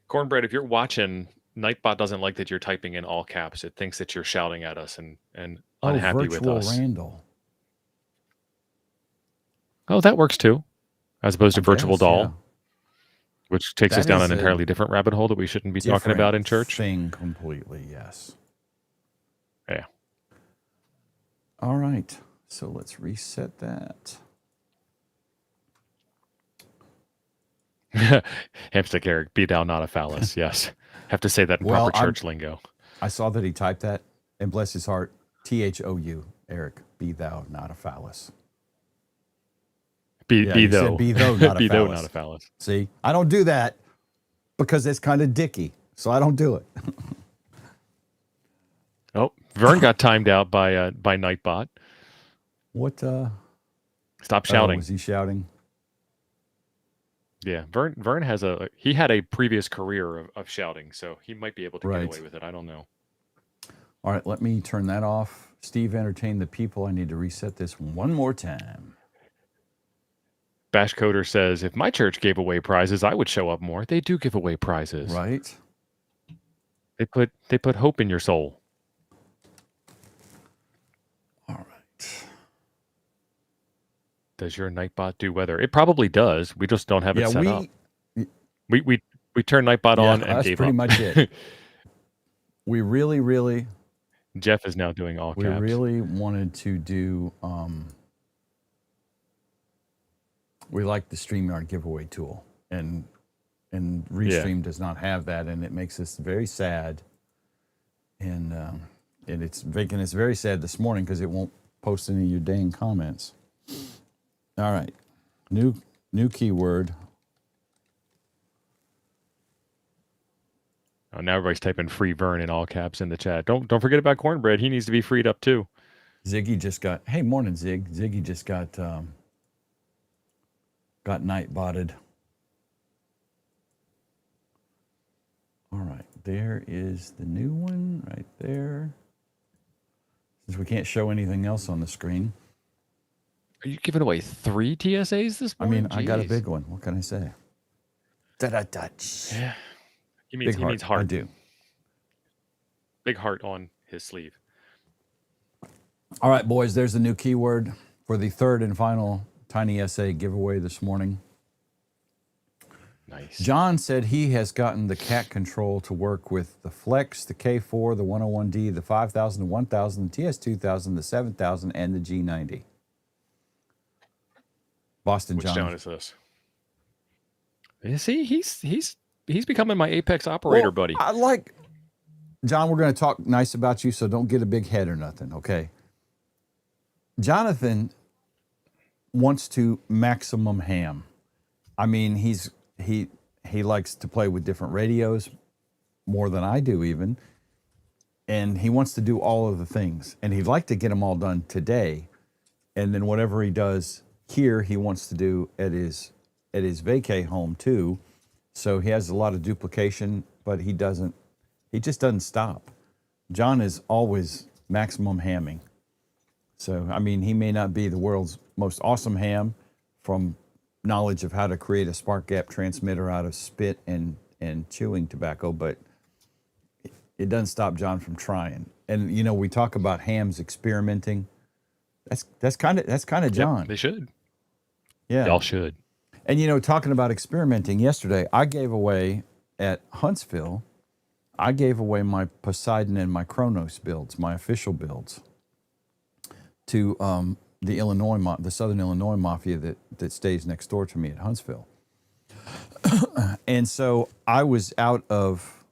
Cornbread, if you're watching, Nightbot doesn't like that you're typing in all caps. It thinks that you're shouting at us and unhappy with us. Randall. Oh, that works too. As opposed to virtual doll. Yeah. Which takes us down an entirely different rabbit hole that we shouldn't be talking about in church. Thing completely, yes. Yeah. All right. So let's reset that. Hamstick Eric, be thou not a phallus. Yes. Have to say that in proper church lingo. I saw that he typed that, and bless his heart, THOU, Eric, be thou not a phallus. Be though. Be though not a be phallus. though not a phallus. See, I don't do that because it's kind of dicky, so I don't do it. Oh, Vern got timed out by Nightbot. What? Stop shouting. Was he shouting? Yeah, Vern has he had a previous career of shouting, so he might be able to Right. get away with it. I don't know. All right, let me turn that off. Steve, entertain the people. I need to reset this one more time. Bash Coder says, if my church gave away prizes, I would show up more. They do give away prizes. Right. They put hope in your soul. All right. Does your Nightbot do weather? It probably does. We just don't have it set up. We turned Nightbot on and that's gave pretty up. much it. We really Jeff is now doing all caps. we really wanted to do we like the StreamYard giveaway tool, and Restream does not have that, and it makes us very sad. And it's making us very sad this morning because it won't post any of your dang comments. All right, new keyword. Oh, now everybody's typing "free Vern" in all caps in the chat. Don't forget about Cornbread. He needs to be freed up too. Ziggy just got. Hey, morning, Zig. Ziggy just got night-botted. All right, there is the new one right there. Since we can't show anything else on the screen. Are you giving away 3 TSAs this morning? I got a big one. What can I say? Yeah. He Big means heart. I do. Big heart on his sleeve. All right, boys, there's the new keyword for the third and final TinySA giveaway this morning. Nice. John said he has gotten the cat control to work with the Flex, the K4, the 101D, the 5000, the 1000, the TS2000, the 7000, and the G90. Boston Which John. John is this? You see, he's becoming my Apex operator buddy. I like, John, we're going to talk nice about you, so don't get a big head or nothing, okay? Jonathan wants to maximum ham. I mean, he likes to play with different radios more than I do even, and he wants to do all of the things, and he'd like to get them all done today, and then whatever he does here, he wants to do at his vacay home too. So he has a lot of duplication, but he just doesn't stop. John is always maximum hamming. So, I mean, he may not be the world's most awesome ham from knowledge of how to create a spark gap transmitter out of spit and chewing tobacco, but it doesn't stop John from trying. And, you know, we talk about hams experimenting. That's kind of John. Yep, they should. Yeah. Y'all should. And, you know, talking about experimenting, yesterday I gave away at Huntsville, I gave away my Poseidon and my Kronos builds, my official builds, to the Southern Illinois Mafia that stays next door to me at Huntsville. And so I was out of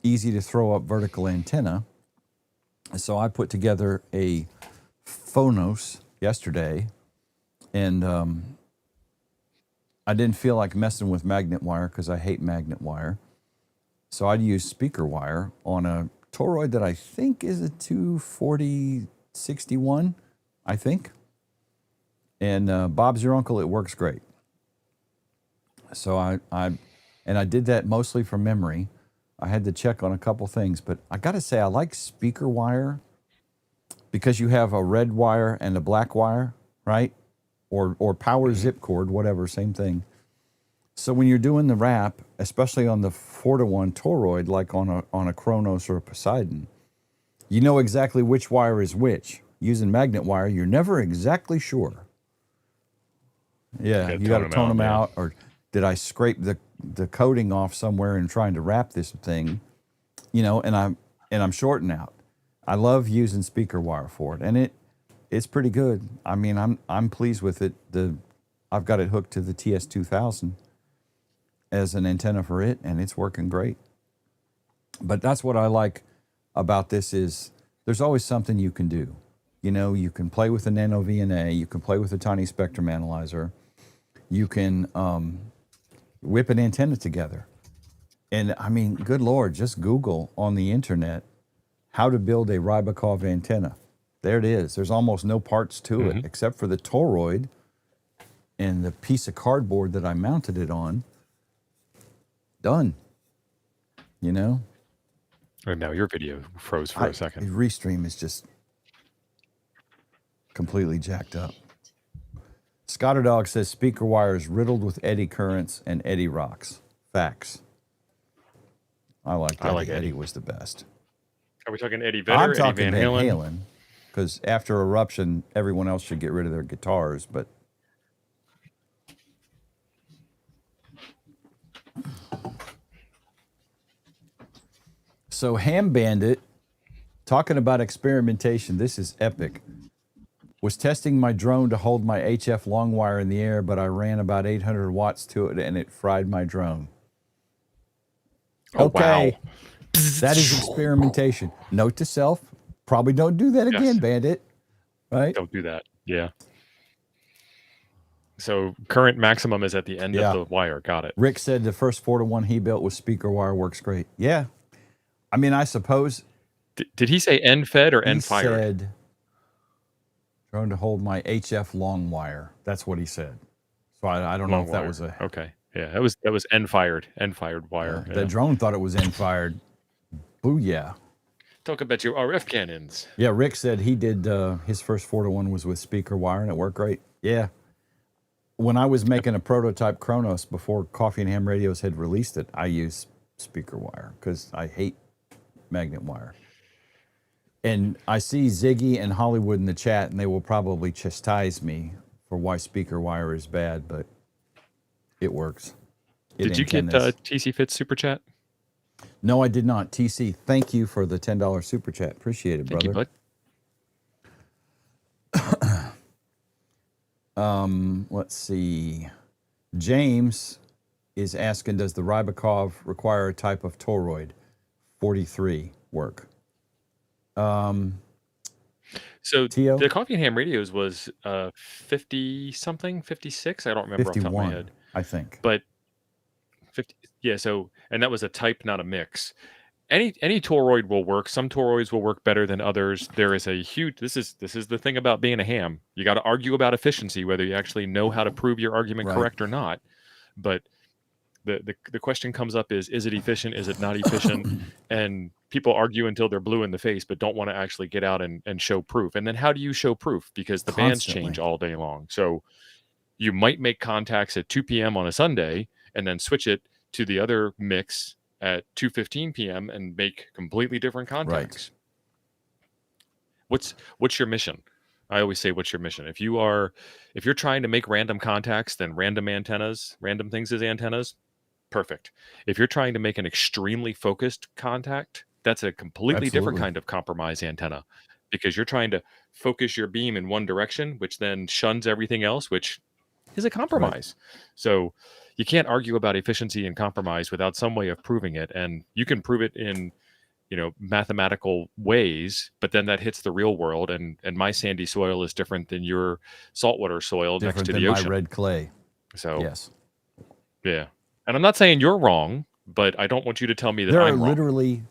easy to throw up vertical antenna. So I put together a Phonos yesterday, and I didn't feel like messing with magnet wire because I hate magnet wire. So I'd use speaker wire on a toroid that I think is a 24061, I think. And Bob's your uncle, it works great. So I did that mostly from memory. I had to check on a couple things, but I got to say I like speaker wire because you have a red wire and a black wire, right? Or power zip cord, whatever, same thing. So when you're doing the wrap, especially on the 4-to-1 toroid, like on a Kronos or a Poseidon, you know exactly which wire is which. Using magnet wire, you're never exactly sure. Yeah, you got to tone them out. Or did I scrape the coating off somewhere in trying to wrap this thing? You know, and I'm shorting out. I love using speaker wire for it, and it's pretty good. I mean, I'm pleased with it. I've got it hooked to the TS2000 as an antenna for it, and it's working great. But that's what I like about this is there's always something you can do. You know, you can play with a nano VNA, you can play with a tiny spectrum analyzer, you can whip an antenna together. And I mean, good Lord, just Google on the internet how to build a Rybakov antenna. There it is. There's almost no parts to it except for the toroid and the piece of cardboard that I mounted it on, done. You know? And now your video froze for a second. Restream is just completely jacked up. Scotterdog says speaker wire is riddled with eddy currents and eddy rocks. Facts. I like that. Eddie was the best. Are we talking Eddie Vedder, I'm talking Eddie Van Halen? Because after Eruption, everyone else should get rid of their guitars, but so Ham Bandit, talking about experimentation, this is epic. Was testing my drone to hold my HF long wire in the air, but I ran about 800 watts to it and it fried my drone. Oh, okay. wow. That is experimentation. Note to self, probably don't do that again, Bandit. Right? Don't do that. Yeah. So current maximum is at the end of the wire. Got it. Rick said the first 4-to-1 he built with speaker wire works great. Yeah. I mean, I suppose. Did he say end fed or end fired? He said, trying to hold my HF long wire. That's what he said. So I don't know if that was a. Okay. Yeah, that was end fired wire. The drone thought it was end fired. Booyah. Talk about your RF cannons. Yeah, Rick said he did his first 4-to-1 was with speaker wire and it worked great. Yeah. When I was making a prototype Kronos before Coffee and Ham Radios had released it, I used speaker wire because I hate magnet wire. And I see Ziggy and Hollywood in the chat, and they will probably chastise me for why speaker wire is bad, but it works. Did you get TC Fitz super chat? No, I did not. TC, thank you for the $10 super chat. Appreciate it, brother. Thank you, bud. Let's see. James is asking, does the Rybakov require a type of toroid? 43 work. So Tio? the Coffee and Ham Radios was 50 something, 56. I don't remember 51, off the top of my head. I think. But 50, yeah. So and that was a type, not a mix. Any toroid will work. Some toroids will work better than others. There is a huge. This is the thing about being a ham. You got to argue about efficiency, whether you actually know how to prove your argument correct or not. But the question comes up is it efficient? Is it not efficient? And people argue until they're blue in the face, but don't want to actually get out and show proof. And then how do you show proof? Because the bands change all day long. So you might make contacts at 2 p.m. on a Sunday and then switch it to the other mix at 2:15 p.m. and make completely different contacts. Right. What's your mission? I always say, what's your mission? If you're trying to make random contacts, then random things as antennas, perfect. If you're trying to make an extremely focused contact, that's a completely different kind of compromise antenna, because you're trying to focus your beam in one direction, which then shuns everything else, which is a compromise. Right. So you can't argue about efficiency and compromise without some way of proving it. And you can prove it in, mathematical ways, but then that hits the real world. And my sandy soil is different than your saltwater soil next to the ocean. My red clay. So yes. Yeah. And I'm not saying you're wrong, but I don't want you to tell me that I'm wrong. There are literally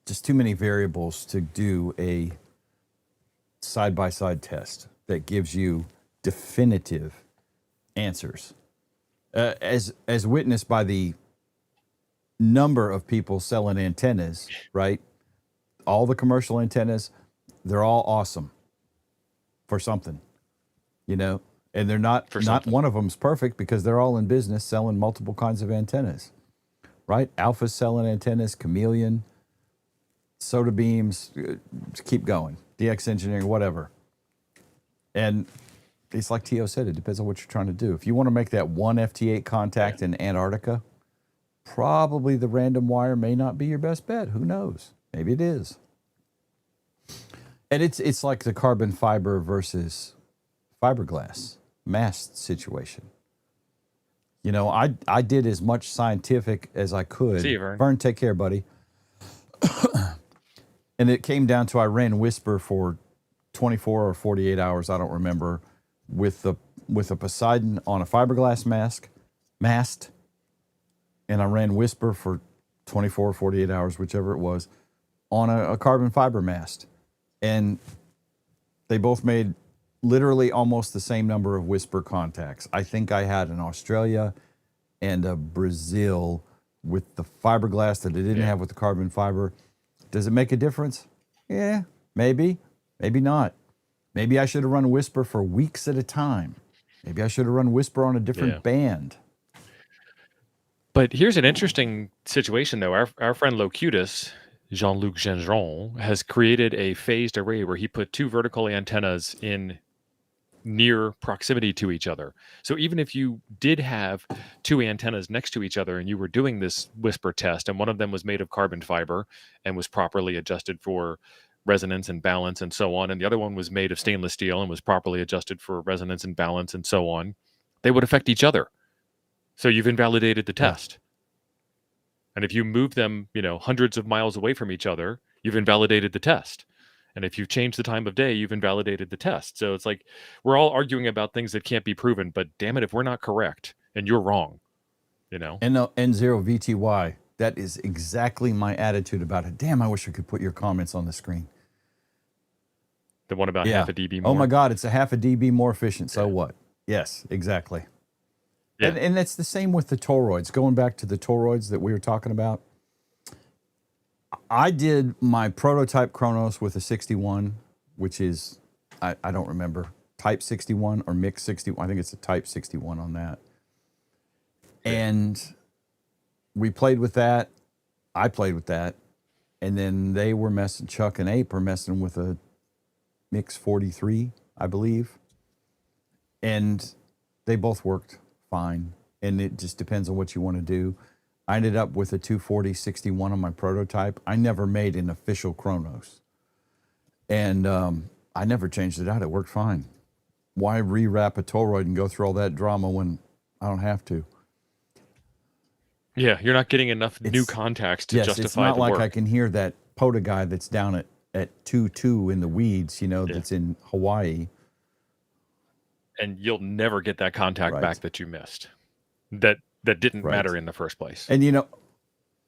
just too many variables to do a side-by-side test that gives you definitive answers. As witnessed by the number of people selling antennas, right? All the commercial antennas, they're all awesome for something, and they're not one of them's perfect because they're all in business selling multiple kinds of antennas, right? Alpha's selling antennas, Chameleon, Soda Beams, keep going, DX Engineering, whatever. And it's like Tio said, it depends on what you're trying to do. If you want to make that one FT8 contact in Antarctica, probably the random wire may not be your best bet. Who knows? Maybe it is. And it's like the carbon fiber versus fiberglass mast situation. I did as much scientific as I could. See you, Vern. Vern, take care, buddy. And it came down to I ran Whisper for 24 or 48 hours, I don't remember, with a Poseidon on a fiberglass mast, and I ran Whisper for 24 or 48 hours, whichever it was, on a carbon fiber mast. And they both made literally almost the same number of whisper contacts. I think I had an Australia and a Brazil with the fiberglass that it didn't have with the carbon fiber. Does it make a difference? Yeah, maybe, maybe not. Maybe I should have run whisper for weeks at a time. Maybe I should have run whisper on a different band. But here's an interesting situation, though. Our friend Locutus, Jean-Luc Gendron, has created a phased array where he put 2 vertical antennas in near proximity to each other. So even if you did have 2 antennas next to each other and you were doing this whisper test, and one of them was made of carbon fiber and was properly adjusted for resonance and balance and so on, and the other one was made of stainless steel and was properly adjusted for resonance and balance and so on, they would affect each other. So you've invalidated the test. And if you move them, hundreds of miles away from each other, you've invalidated the test. And if you've changed the time of day, you've invalidated the test. So it's like we're all arguing about things that can't be proven, but damn it, if we're not correct and you're wrong, N0VTY, that is exactly my attitude about it. Damn, I wish I could put your comments on the screen. The one about half a dB more. Oh my God, it's a half a dB more efficient. So what? Yes, exactly. Yeah. And it's the same with the toroids. Going back to the toroids that we were talking about, I did my prototype Chronos with a 61, which is, I don't remember, type 61 or mix 61. I think it's a type 61 on that. And we played with that. I played with that. And then they were Chuck and Ape were messing with a mix 43, I believe. And they both worked fine. And it just depends on what you want to do. I ended up with a 240-61 on my prototype. I never made an official Chronos. And I never changed it out. It worked fine. Why rewrap a toroid and go through all that drama when I don't have to? Yeah, you're not getting enough new contacts to justify the work. It's not like I can hear that POTA guy that's down at 2.2 in the weeds, that's in Hawaii. And you'll never get that contact back that you missed. That didn't matter in the first place. And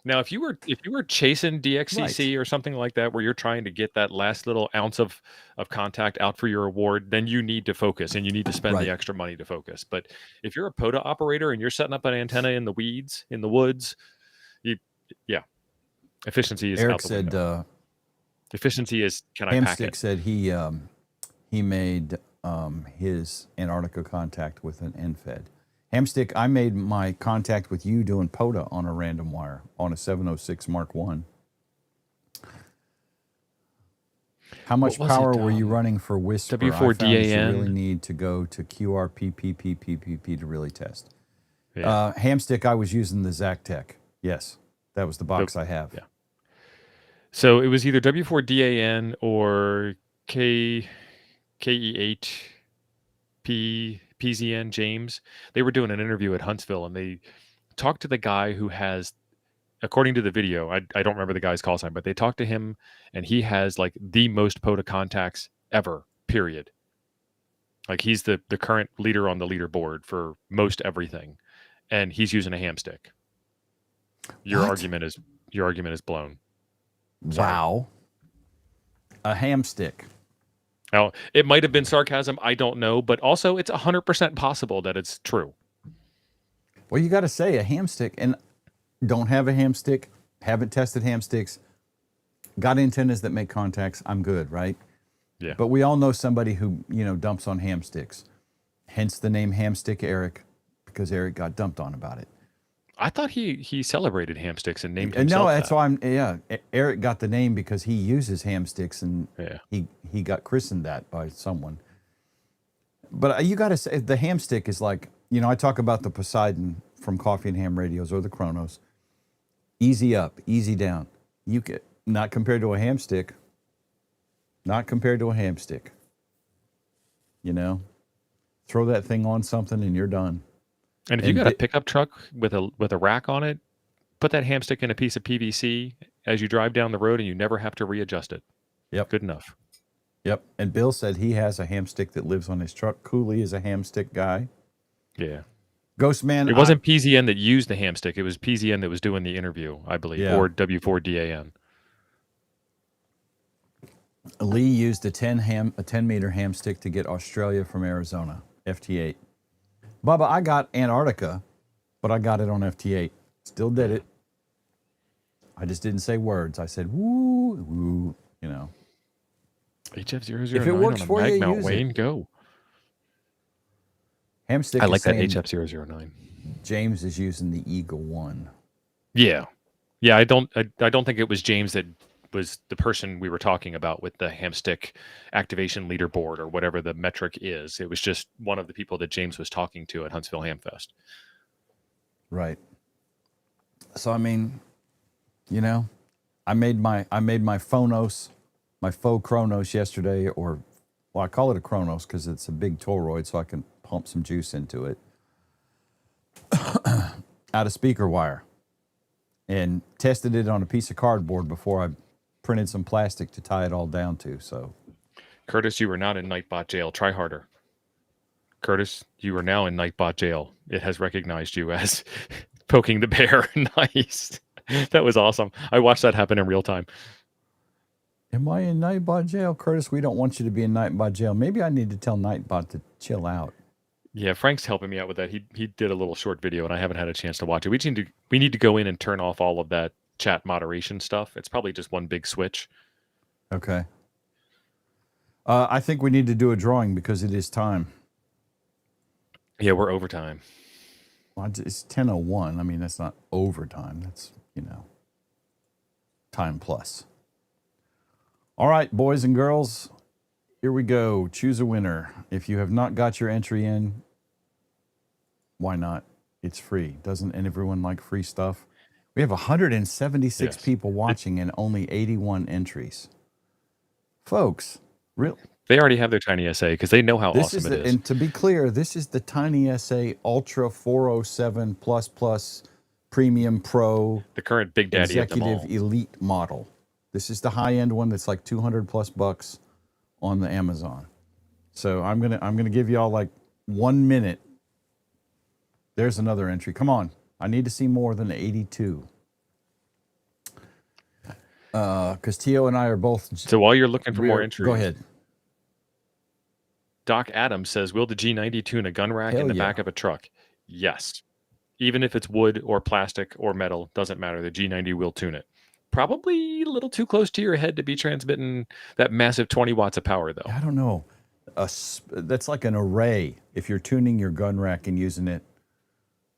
now if you were chasing DXCC or something like that, where you're trying to get that last little ounce of contact out for your award, then you need to focus and you need to spend the extra money to focus. But if you're a POTA operator and you're setting up an antenna in the weeds, in the woods, efficiency is Eric out the said window. Efficiency is, can I pack it? Hamstick said he made his Antarctica contact with an NFED. Hamstick, I made my contact with you doing POTA on a random wire on a 706 Mark I. How much power were you running for Whisper? W4DAN. You really need to go to QRPPPPPP to really test. Hamstick, I was using the Zactec. Yes, that was the box I have. Yeah. So it was either W4DAN or KE8PZN James. They were doing an interview at Huntsville, and they talked to the guy who has, according to the video, I don't remember the guy's call sign, but they talked to him, and he has like the most POTA contacts ever, period. Like he's the current leader on the leaderboard for most everything, and he's using a Hamstick. Your argument is blown. Sorry. Wow. A Hamstick. Now, it might have been sarcasm. I don't know. But also, it's 100% possible that it's true. Well, you got to say a Hamstick, and don't have a Hamstick, haven't tested Hamsticks, got antennas that make contacts, I'm good, right? Yeah. But we all know somebody who, dumps on Hamsticks. Hence the name Hamstick Eric, because Eric got dumped on about it. I thought he celebrated Hamsticks and named himself No, that's why Eric got the name because he uses Hamsticks, and he got christened that by someone. But you got to say, the Hamstick is like, I talk about the Poseidon from Coffee and Ham radios or the Chronos. Easy up, easy down. You get, not compared to a Hamstick. Not compared to a Hamstick. Throw that thing on something and you're done. And if you got a pickup truck with a rack on it, put that Hamstick in a piece of PVC as you drive down the road, and you never have to readjust it. Yep. Good enough. Yep. And Bill said he has a Hamstick that lives on his truck. Cooley is a Hamstick guy. Yeah. Ghostman. It wasn't PZN that used the Hamstick. It was PZN that was doing the interview, I believe, or W4DAN. Lee used a 10 meter ham stick to get Australia from Arizona, FT8. Bubba, I got Antarctica, but I got it on FT8. Still did it. I just didn't say words. I said woo, woo, you know. HF009 If it works on a for you, mag mount, use Wayne, it. go. Ham stick I is like that saying HF009. James is using the Eagle 1. Yeah. Yeah, I don't think it was James that was the person we were talking about with the hamstick activation leaderboard or whatever the metric is. It was just one of the people that James was talking to at Huntsville Hamfest. Right. So I mean, you know, I made my Phonos, my faux Chronos yesterday, or well, I call it a Chronos because it's a big toroid, so I can pump some juice into it out of speaker wire, and tested it on a piece of cardboard before I printed some plastic to tie it all down to. So, Curtis, you are not in Nightbot jail. Try harder. Curtis, you are now in Nightbot jail. It has recognized you as poking the bear. Nice. That was awesome. I watched that happen in real time. am I in Nightbot jail, Curtis? We don't want you to be in Nightbot jail. Maybe I need to tell Nightbot to chill out. Yeah, Frank's helping me out with that. He did a little short video, and I haven't had a chance to watch it. We need to go in and turn off all of that chat moderation stuff. It's probably just one big switch. Okay. I think we need to do a drawing because it is time. Yeah, we're overtime. Well, it's 10:01. I mean, that's not overtime. That's, you know, time plus. All right, boys and girls, here we go. Choose a winner. If you have not got your entry in, why not? It's free. Doesn't everyone like free stuff? We have 176 Yes. people watching and only 81 entries. Folks, really? They already have their TinySA because they know how This awesome is it the, is. and to be clear, this is the TinySA Ultra 407 Plus Plus Premium Pro The current big daddy of them Executive all. Elite model. This is the high end one that's like 200 plus bucks on the Amazon. So I'm gonna give y'all like 1 minute. There's another entry. Come on, I need to see more than 82. Because Tio and I are both. So while you're looking for more entries, Go ahead. Doc Adams says, will the G90 tune a gun rack Hell in the yeah. back of a truck? Yes. Even if it's wood or plastic or metal, doesn't matter. The G90 will tune it. Probably a little too close to your head to be transmitting that massive 20 watts of power, though. I don't know. That's like an array. If you're tuning your gun rack and using it,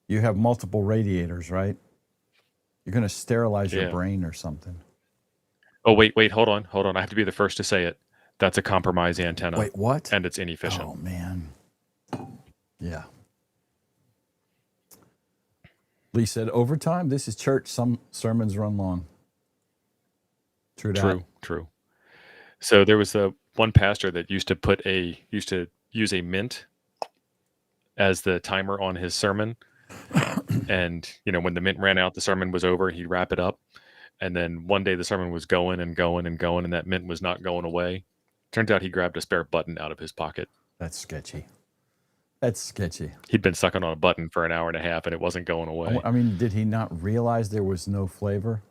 you have multiple radiators, right? You're going to sterilize your Yeah. brain or something. Oh, wait, hold on. I have to be the first to say it. That's a compromise antenna. Wait, what? And it's inefficient. Oh, man. Yeah. Lee said, overtime, this is church. Some sermons run long. True that. True. So there was one pastor that used to use a mint as the timer on his sermon. And, you know, when the mint ran out, the sermon was over, he'd wrap it up. And then one day the sermon was going and going and going, and that mint was not going away. Turns out he grabbed a spare button out of his pocket. That's sketchy. That's sketchy. He'd been sucking on a button for an hour and a half, and it wasn't going away. I mean, did he not realize there was no flavor?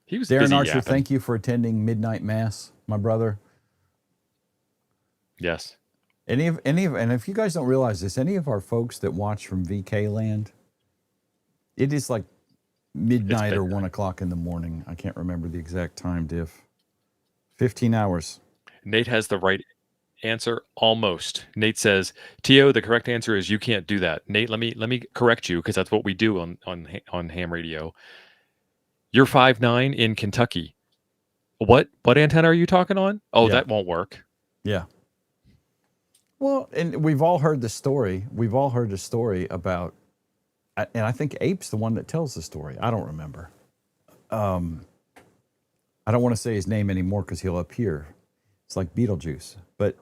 He was Darren busy Archer, yapping. thank you for attending Midnight Mass, my brother. Yes. And if you guys don't realize this, any of our folks that watch from VK land, it is like midnight or 1 o'clock in the morning. I can't remember the exact time, Diff. 15 hours. Nate has the right answer almost. Nate says, "Tio, the correct answer is you can't do that." Nate, let me correct you because that's what we do on ham radio. You're 5'9" in Kentucky. What antenna are you talking on? Oh, Yeah. that won't work. Yeah. Well, and we've all heard the story. We've all heard the story about, and I think Ape's the one that tells the story. I don't remember. I don't want to say his name anymore because he'll appear. It's like Beetlejuice. But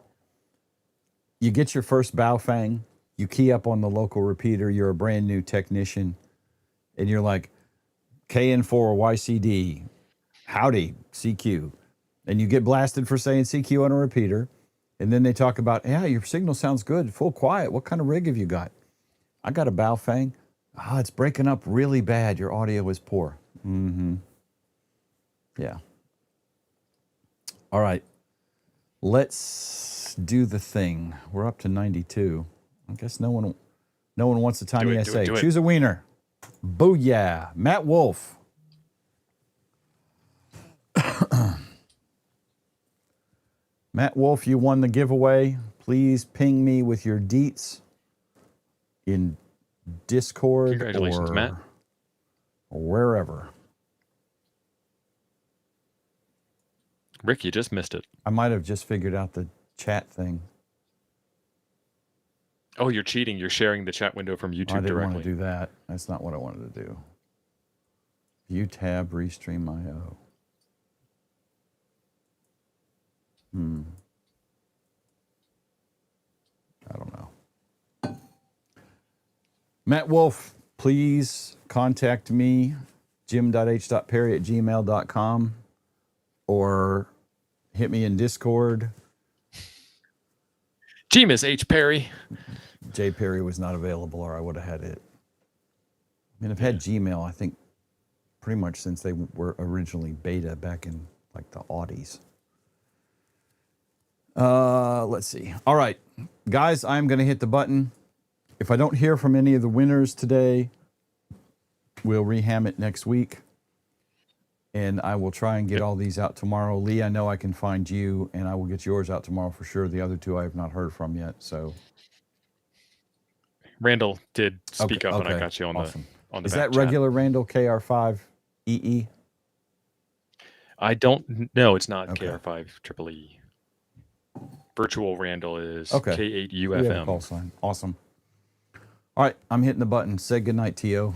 you get your first Baofeng, you key up on the local repeater, you're a brand new technician, and you're like, KN4 YCD, howdy, CQ. And you get blasted for saying CQ on a repeater. And then they talk about, yeah, your signal sounds good, full quiet. What kind of rig have you got? I got a Baofeng. It's breaking up really bad. Your audio is poor. Mm-hmm. Yeah. All right. Let's do the thing. We're up to 92. I guess no one wants a TinySA. do it. Choose a wiener. Booyah. Matt Wolf. Matt Wolf, you won the giveaway. Please ping me with your deets in Discord Congratulations, or Matt. wherever. Rick, you just missed it. I might have just figured out the chat thing. Oh, you're cheating. You're sharing the chat window from YouTube I didn't directly. want to do that. That's not what I wanted to do. View tab, restream IO. I don't know. Matt Wolf, please contact me, jim.h.perry@gmail.com, or hit me in Discord. Miss H. Perry. J. Perry was not available, or I would have had it. I mean, I've had Gmail, I think, pretty much since they were originally beta back in like the aughties. Let's see. All right, guys, I'm going to hit the button. If I don't hear from any of the winners today, we'll reham it next week. And I will try and get all these out tomorrow. Lee, I know I can find you, and I will get yours out tomorrow for sure. The other two I have not heard from yet. So Randall did speak up, and I got you on awesome. the Is back that chat. regular Randall KR5EE? I don't know. It's not Okay. KR5 Triple E. Virtual Randall is Okay. K8 We have a call UFM. sign. Awesome. All right, I'm hitting the button. Say goodnight, T.O.